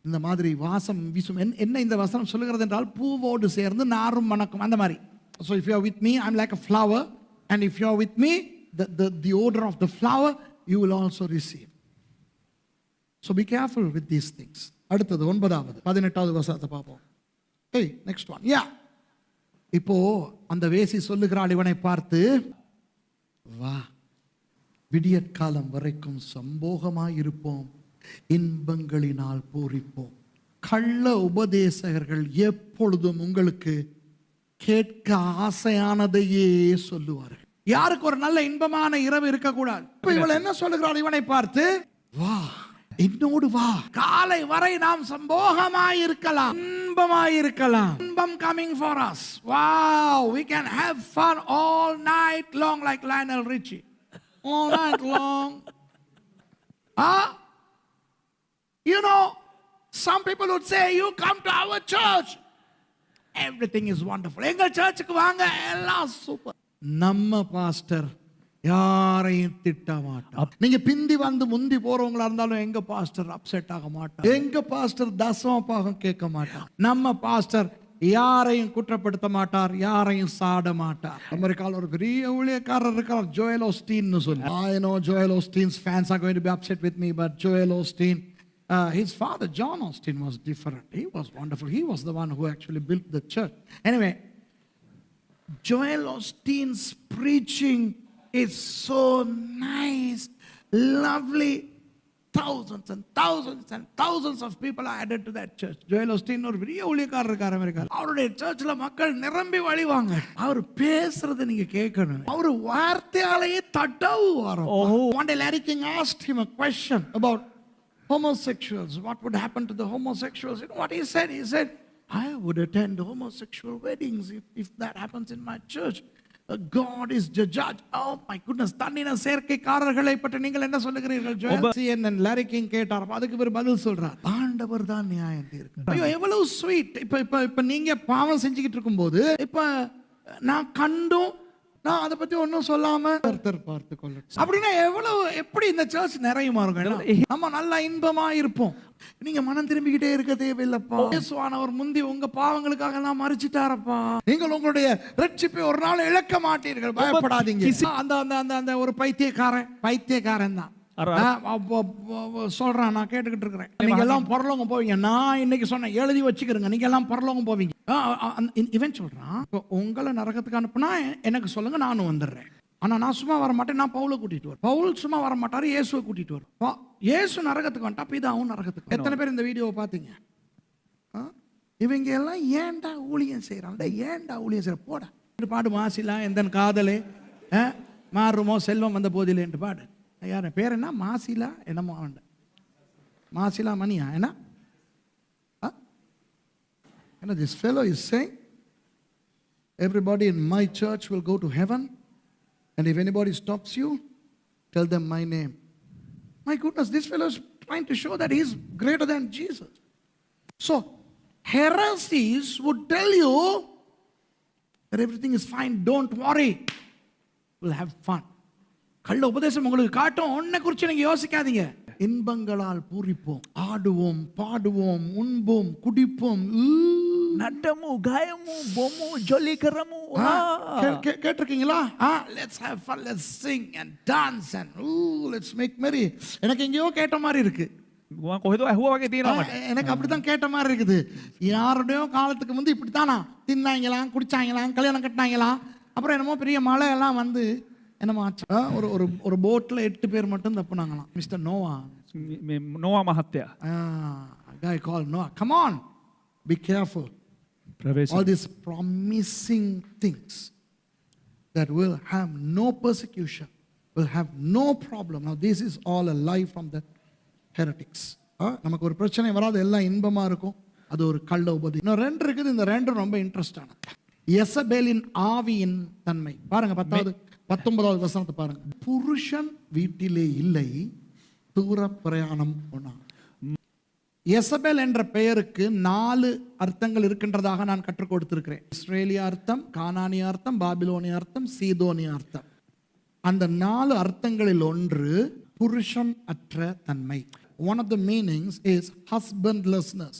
இந்த மாதிரி வாசம் வீசும். என்ன இந்த வசனம் சொல்லுகிறது என்றால், பூவோடு சேர்ந்து நாரும் மணக்கும் அந்த மாதிரி. So if you are with me, I'm like a flower, and if you are with me, the odor of the flower you will also receive. So be careful with these things. அடுத்தது 9வது 18வது வசனத்தை பார்ப்போம். Hey, next one. Yeah. இப்போ அந்த வேசி சொல்லுகிறாள் இவனை பார்த்து, வா, விடியற்காலம் வரைக்கும் சம்போகமாய் இருப்போம், இன்பங்களினால் பூரிப்போம். கள்ள உபதேசகர்கள் எப்பொழுதும் உங்களுக்கு கேட்க ஆசையானதையே சொல்லுவார்கள். யாருக்கு ஒரு நல்ல இன்பமான இரவு இருக்கக்கூடாது. இவள் என்ன சொல்லுகிறாள் இவனை பார்த்து? வா, என்னோடு வா, காலை வரை நாம் சம்போகமாய் இருக்கலாம், இன்பமாய் இருக்கலாம். இன்பம் coming for us. Wow, we can have fun all night long like Lionel Richie. All night long. You know, some people would say, you come to our church, everything is wonderful. எங்க சர்ச்சுக்கு வாங்க, எல்லாம் super. நம்ம pastor யாரையும் திட்ட மாட்டார். நீங்க பிந்தி வந்து முந்தி போறவங்களா இருந்தாலும் எங்க பாஸ்டர் அப்செட் ஆக மாட்டார். எங்க பாஸ்டர் தசம பாகம் கேட்க மாட்டார். நம்ம பாஸ்டர் யாரையும் குற்றப்படுத்த மாட்டார், யாரையும் சாட மாட்டார். அமெரிக்காவில் ஒரு பெரிய ஊழியக்காரர் இருக்கார், ஜோயல் ஓஸ்டீன் சொல்லி. I know Joel Osteen's fans are going to be upset with me, but Joel Osteen, his father John Osteen was different. He was wonderful. He was the one who actually built the church. Anyway, Joel Osteen's preaching is so nice, lovely. Thousands and thousands and thousands of people are added to that church. Joel Osteen ஒரு பெரிய ஊழியக்காரர் இருக்கார் அமெரிக்கால. அவருடைய சர்ச்ல மக்கள் நிரம்பி வழிவாங்க. அவர் பேசுறது நீங்க கேட்கணும். அவர் வார்த்தையாலேயே தடவுவார். One day Larry King asked him a question about homosexuals. What would happen to the homosexuals? You know what he said? He said, I would attend homosexual weddings if that happens in my church. God is the judge. Oh my goodness. தன்னின சேர்க்கைக்காரர்களை பற்றி நீங்கள் என்ன சொல்லுகிறீர்கள்? CNN lorry king கேட்டார். அதுக்கு ஒரு பதில் சொல்றார், ஆண்டவர் தான் நியாயம் தீர்க்கிறார். ஐயோ எவ்வளவு ஸ்வீட். இப்ப நீங்க பாவம் செஞ்சுக்கிட்டு இருக்கும்போது, இப்ப நான் கண்டும் நான் அதை பத்தி ஒன்னும் சொல்லாம கர்த்தர் பார்த்து கொள்ளட்டும் அப்படின்னா எவ்வளவு, எப்படி இந்த சர்ச் நிறையுமா இருக்கும். நம்ம நல்லா இன்பமா இருப்போம். நீங்க மனம் திரும்பிக்கிட்டே இருக்க தேவையில்லப்பா. இயேசுவானவர் முந்தி உங்க பாவங்களுக்காக எல்லாம் மரிச்சிட்டாரப்பா. நீங்கள் உங்களுடைய ரட்சிப்பை ஒரு நாள் இழக்க மாட்டீர்கள், பயப்படாதீங்க. அந்த ஒரு பைத்தியக்காரன் தான் சொல்றான். நான் கேட்டுக்கிட்டு இருக்கிறேன். நீங்க எல்லாம் பரலோகம் போவீங்க. நான் இன்னைக்கு சொன்னேன், எழுதி வச்சுக்கிறேங்க, நீங்க எல்லாம் பரலோகம் போவீங்க. இவன் சொல்றான், உங்களை நரகத்துக்கு அனுப்புனா எனக்கு சொல்லுங்க, நானும் வந்துடுறேன். ஆனா நான் சும்மா வர மாட்டேன், நான் பவுலை கூட்டிட்டு வரேன். பவுல் சும்மா வர மாட்டாரு, இயேசுவை கூட்டிட்டு வரும். இயேசு நரகத்துக்கு வந்துட்டா பிதாவும் நரகத்துக்கு. எத்தனை பேர் இந்த வீடியோவை பார்த்தீங்க? இவங்க எல்லாம் ஏன்டா ஊழியம் செய்யறாங்க, ஏன்டா ஊழியம் செய்யற, போடா பாடு. மாசிலா எந்த காதலே மாறுமோ செல்வம் வந்த போதிலே என்று பாடு. யார் பேர் என்ன? மாசிலா என்னமோ, மாசிலா மணியா என்ன? This fellow is saying everybody in my church will go to heaven, and if anybody stops you, tell them my name. My goodness, this fellow is trying to show that he is greater than Jesus. So heresies would tell you that everything is fine, don't worry, we'll have fun. கள்ள உபதேசம் உங்களுக்கு காட்டும், ஒன்னை குறித்து நீங்க யோசிக்காதீங்க. இன்பங்களால் பூரிப்போம், ஆடுவோம், பாடுவோம், உண்போம், குடிப்போம். නටමු ගයමු බොමු ජොලි කරමු கேட்டிருக்கீங்களா? Let's have fun, let's sing and dance and let's make merry. எனக்கு எங்கேயோ கேட்ட மாதிரி இருக்கு. කොහෙද ඇහුවා වගේ තියෙනවා මට. எனக்கு அப்படித்தான் கேட்ட மாதிரி இருக்குது. யாருடையோ காலத்துக்கு முந்தி இப்படித்தானா தின்னாங்களாம், குடிச்சாங்களாம், கல்யாணம் கட்டினாங்களாம், அப்புறம் என்னமோ பெரிய மழை எல்லாம் வந்து என்னமோ ஆச்சா, ஒரு ஒரு ஒரு போட்டில் 8 பேர் மட்டும் தப்புனாங்களாம். மிஸ்டர் நோவா, නොවා මහත්තයා guy called Noah. Come on, be careful. All these promising things that will have no persecution, will have no problem. Now this is all a lie from the heretics. நமக்கு ஒரு பிரச்சனை வராது, எல்லாம் இன்பமா இருக்கும், அது ஒரு கள்ள உபதேசம். இன்னும் 2 இருக்குது, இந்த 2 ரொம்ப இன்ட்ரெஸ்டானது. யெசபேலின் ஆவியின் தன்மை பாருங்க. 19வது வசனத்தை பாருங்க. புருஷன் வீட்டிலே இல்லை, தூர பிரயாணம் போனான். யெசபேல் என்ற பெயருக்கு 4 அர்த்தங்கள் இருக்கின்றதாக நான் கற்றுக் கொடுத்திருக்கிறேன். இஸ்ரேலிய அர்த்தம், கானானிய அர்த்தம், பாபிலோனிய அர்த்தம், சீதோனிய அர்த்தம். அந்த 4 அர்த்தங்களில் ஒன்று புருஷன் அற்ற தன்மை. One of the meanings is husbandlessness.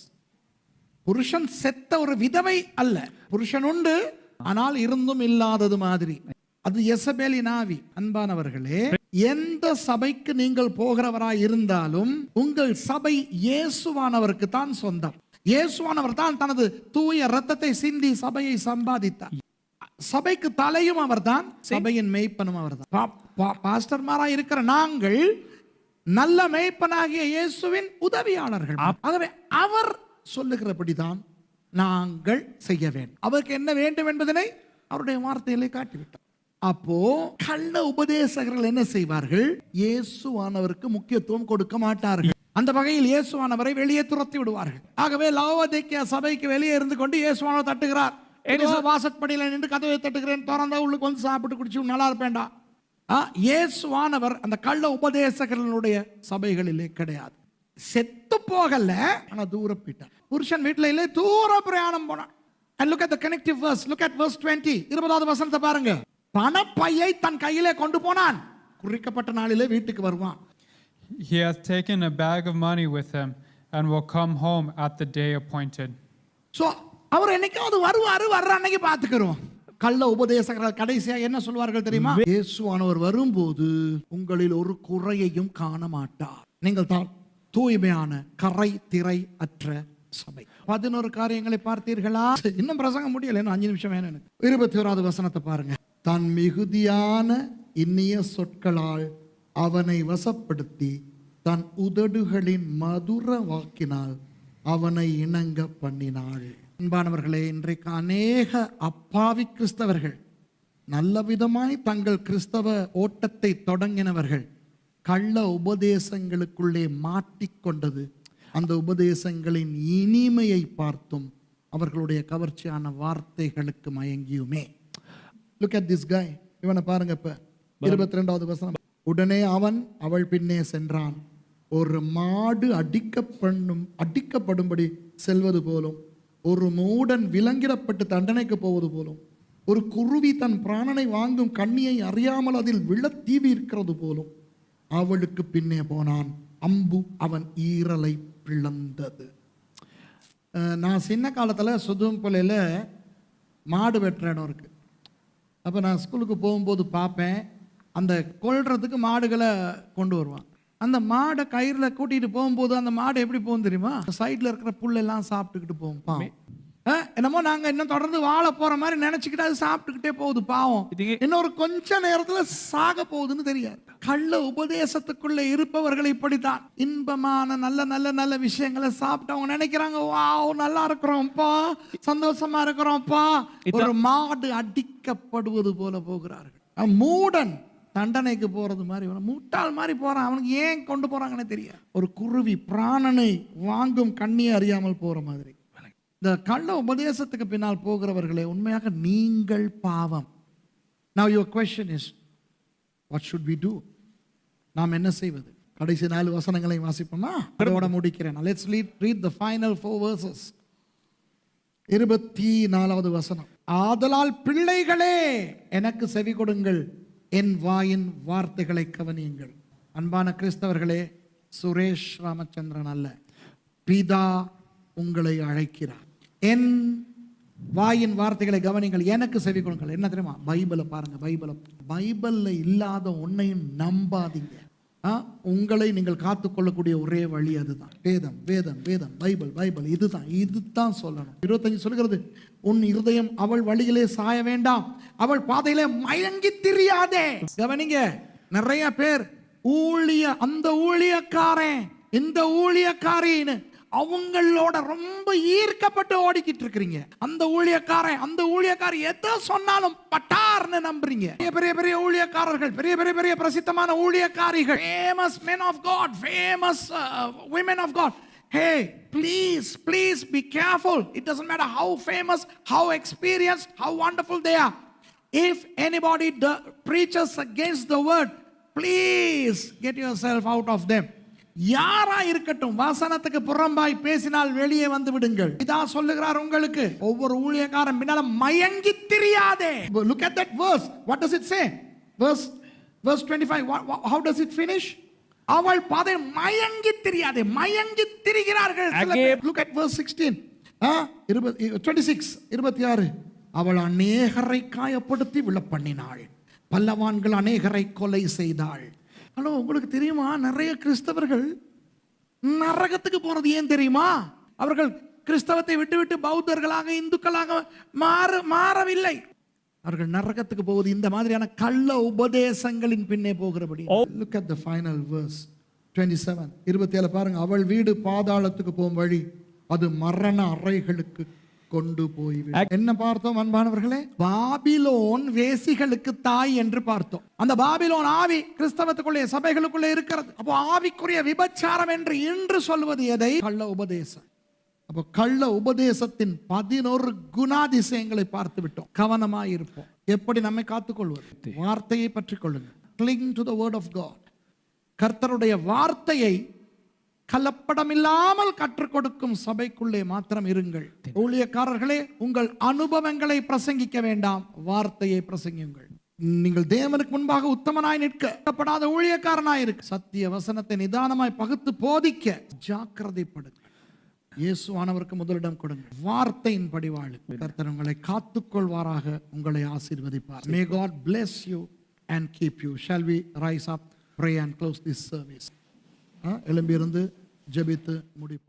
புருஷன் செத்த ஒரு விதவை அல்ல, புருஷன் உண்டு ஆனால் இருந்தும் இல்லாதது மாதிரி. அது யெசபேலின் ஆவி. அன்பானவர்களே, எந்த சபைக்கு நீங்கள் போகிறவராய் இருந்தாலும் உங்கள் சபை இயேசுவானவருக்கு தான் சொந்தம். இயேசுவானவர் தான் தனது தூய இரத்தத்தை சிந்தி சபையை சம்பாதித்தார். சபைக்கு தலையும் அவர்தான், சபையின் மேய்ப்பனும் அவர்தான். பாஸ்டர்மாராய் இருக்கிற நாங்கள் நல்ல மேய்ப்பனாகிய இயேசுவின் உதவியாளர்கள். ஆகவே அவர் சொல்லுகிறபடிதான் நாங்கள் செய்ய வேண்டும். அவருக்கு என்ன வேண்டும் என்பதனை அவருடைய வார்த்தையிலே காட்டிவிட்டார். அப்போ கள்ள உபதேசகர்கள் என்ன செய்வார்கள்? இயேசுவானவருக்கு முக்கியத்துவம் கொடுக்க மாட்டார்கள். அந்த வகையில் இயேசுவானவரை வெளியே துரத்தி விடுவார்கள். ஆகவே லாவோதிக்கேயா சபைக்கு வெளியே இருந்து கொண்டு இயேசுவானவர் தட்டுகிறார். வாசற்படியில் நின்று கதவை தட்டுகிறேன், திறந்தா உள்ளுக்கு வந்து சாப்பிட்டு குடிச்சு நல்லா இருப்பேன்டா. இயேசுவானவர் அந்த கள்ள உபதேசகர்களுடைய சபைகளிலே கிடையாது. செத்து போகல, ஆனா தூர போயிட்டார். புருஷன் வீட்டில இல்லை, தூர பிரயாணம் போனான். And look at the connective verse. Look at verse 20. 20வது வசனத்தை பாருங்க. பணப்பையை தன் கையிலே கொண்டு போனான். குறிக்கப்பட்ட நாளிலே வீட்டுக்கு வருவான். He has taken a bag of money with him and will come home at the day appointed. So அவர் என்னைக்காவது வர்ற அன்னைக்கு பார்த்துக்கிறோம். கள்ள உபதேசகர்கள் கடைசியா என்ன சொல்வார்கள் தெரியுமா? இயேசுவானவர் வரும்போது உங்களில் ஒரு குறையையும் காண மாட்டார். நீங்கள் தான் தூய்மையான கரை திரை அற்ற சபை. 11 காரியங்களை பார்த்தீர்களா? இன்னும் பிரசங்கம் முடியல, 5 நிமிஷம் வேணும் எனக்கு. 21வது வசனத்தை பாருங்க. தன் மிகுதியான இன்னிய சொற்களால் அவனை வசப்படுத்தி தன் உதடுகளின் மதுர வாக்கினால் அவனை இணங்க பண்ணினாள். அன்பானவர்களே, இன்றைக்கு அநேக அப்பாவி கிறிஸ்தவர்கள், நல்ல விதமாய் தங்கள் கிறிஸ்தவ ஓட்டத்தை தொடங்கினவர்கள், கள்ள உபதேசங்களுக்குள்ளே மாட்டிக்கொண்டது அந்த உபதேசங்களின் இனிமையை பார்த்தும் அவர்களுடைய கவர்ச்சியான வார்த்தைகளுக்கு மயங்கியுமே. Look at this guy. இவனை பாருங்க. இப்ப 22வது வசனம். உடனே அவன் அவள் பின்னே சென்றான். ஒரு மாடு அடிக்கப்படும்படி செல்வது போலும், ஒரு மூடன் விலங்கிடப்பட்டு தண்டனைக்கு போவது போலும், ஒரு குருவி தன் பிராணனை வாங்கும் கண்ணியை அறியாமல் அதில் விழ தீவி இருக்கிறது போலும் அவளுக்கு பின்னே போனான். அம்பு அவன் ஈரலை பிளந்தது. நான் சின்ன காலத்தில் சுதும்பலையில் மாடு வெட்டுற இடம் இருக்கு. அப்போ நான் ஸ்கூலுக்கு போகும்போது பார்ப்பேன், அந்த கொல்றதுக்கு மாடுகளை கொண்டு வருவான். அந்த மாடை கயிறில் கூட்டிகிட்டு போகும்போது அந்த மாடு எப்படி போகும் தெரியுமா? சைடில் இருக்கிற புல்லெல்லாம் சாப்பிட்டுக்கிட்டு போகும். என்னமோ நாங்கள் இன்னும் தொடர்ந்து வாழ போகிற மாதிரி நினச்சிக்கிட்டு அது சாப்பிட்டுக்கிட்டே போகுது. பாவம், இன்னொரு கொஞ்ச நேரத்தில் சாக போகுதுன்னு தெரியாது. கள்ள உபதேசத்துக்குள்ளே இருப்பவர்கள் இப்படித்தான். இன்பமான நல்ல நல்ல நல்ல விஷயங்களை சாப்பிட்டு அவங்க நினைக்கிறாங்க, வாவ் நல்லா இருக்கிறோம்ப்பா, சந்தோஷமா இருக்கிறோம்ப்பா. ஒரு மாடு அடிக்கப்படுவது போல போகிறார்கள். மூடன் தண்டனைக்கு போறது மாதிரி, முட்டாள் மாதிரி போறான். அவனுக்கு ஏன் கொண்டு போறாங்கன்னு தெரியாது. ஒரு குருவி பிராணனை வாங்கும் கண்ணியை அறியாமல் போற மாதிரி. இந்த கள்ள உபதேசத்துக்கு பின்னால் போகிறவர்களே, உண்மையாக நீங்கள் பாவம். Now your question is, what should we do? நாம் என்ன செய்வது? கடைசி 4 வசனங்களை வாசிப்போமா? அதோட முடிக்கிறேன். Let's read the final 4 verses. 24வது வசனம். ஆதலால் பிள்ளைகளே எனக்கு செவி கொடுங்கள், என் வாயின் வார்த்தைகளை கவனியுங்கள். அன்பான கிறிஸ்தவர்களே, சுரேஷ் ராமச்சந்திரன் அல்ல, பிதா உங்களை அழைக்கிறார். என் வாயின் வார்த்தைகளை கவனிங்கள், எனக்கு செவி கொடுங்கள். என்ன தெரியுமா? பைபிளை பாருங்க. பைபிள்ல இல்லாத ஒன்னையும் நம்பாதீங்க. உங்களை நீங்கள் காத்துக்கொள்ளக்கூடிய ஒரே வழி அதுதான். வேதம் வேதம் வேதம், பைபிள் இதுதான் சொல்லணும். 25 சொல்கிறது, உன் இருதயம் அவள் வழியிலே சாய வேண்டாம், அவள் பாதையிலே மயங்கி திரியாதே. கவனிங்க, நிறைய பேர் அந்த ஊழியக்காரன் இந்த ஊழியக்காரின்னு அவங்களோட ரொம்ப ஈர்க்கப்பட்டு ஓடிக்கிட்டு இருக்கிறீங்க. அந்த ஊழியக்காரி எதை சொன்னாலும் பட்டார்னு நம்புறீங்க. பெரிய பெரிய ஊழியக்காரர்கள், பெரிய பிரசித்தமான ஊழியக்காரிகள், famous men of God, famous women of God. Hey, please be careful. It doesn't matter how famous, how experienced, how wonderful they are. If anybody preaches against the word, please get yourself out of them. யாரா இருக்கட்டும், வசனத்துக்கு புறம்பாய் பேசினால் வெளியே வந்து விடுங்கள். இதான் சொல்லுகிறார் உங்களுக்கு. ஒவ்வொரு ஊழியக்காரன் பின்னால மயங்கி திரியாதே. Look at that verse. What does it say? Verse 25. How does it finish? அவள் பாதை மயங்கி திரியாதே. மயங்கி திரிகிறார்கள். Look at verse 16. 26. அவள் அநேகரை காயப்படுத்தி விழப்பண்ணினாள், பல்லவான்கள் அநேகரை கொலை செய்தாள். ஹலோ, உங்களுக்கு தெரியுமா, நிறைய கிறிஸ்தவர்கள் நரகத்துக்கு போறது ஏன் தெரியுமா? அவர்கள் கிறிஸ்தவத்தை விட்டுவிட்டு பௌத்தர்களாக இந்துக்களாக மாறவில்லை. அவர்கள் நரகத்துக்கு போவது இந்த மாதிரியான கள்ள உபதேசங்களின் பின்னே போகிறபடி. Look at the final verse 27. 27 பாருங்க. அவள் வீடு பாதாளத்துக்கு போகும் வழி, அது மரண அறைகளுக்கு கொண்டு போய்விடும். என்ன பார்த்தோம் அன்பானவர்களே? பாபிலோன் வேசிகளுக்கு தாய் என்று பார்த்தோம். அந்த பாபிலோன் ஆவி கிறிஸ்தவத்துக்குள்ளே, சபைகளுக்குள்ளே இருக்கிறது. அப்போ ஆவிக்குரிய விபச்சாரம் என்று இன்று சொல்வது எதை? கள்ள உபதேசம். அப்போ கள்ள உபதேசத்தின் 11 குணாதிசயங்களை பார்த்து விட்டோம். கவனமாய் இருப்போம். எப்படி நம்மை காத்துக்கொள்வது? வார்த்தையை பற்றி கொள்ளுங்கள். Cling to the word of God. கர்த்தருடைய வார்த்தையை கலப்படமில்லாமல் கற்றுக் கொடுக்கும் சபைக்குள்ளே மாத்திரம் இருங்கள். ஊழியக்காரர்களே, உங்கள் அனுபவங்களை பிரசங்கிக்க வேண்டாம், வார்த்தையை பிரசங்கியுங்கள். நீங்கள் தேவனுக்கு முன்பாக உத்தமனாய் நிற்கப்படாத ஊழியக்காரனாய் இருக்கு. சத்திய வசனத்தை நிதானமாய் பகுத்து போதிக்க ஜாக்கிரதைப்படுங்க. இயேசுவானவருக்கு முதலிடம் கொடுங்க. வார்த்தையின் படிவாழு. கர்த்தர் உங்களை காத்துக்கொள்வாராக, உங்களை ஆசீர்வதிப்பார். May God bless you and keep you. Shall we rise up, pray and close this service? எழும்பியிருந்து ஜெபித்து முடிப்போம்.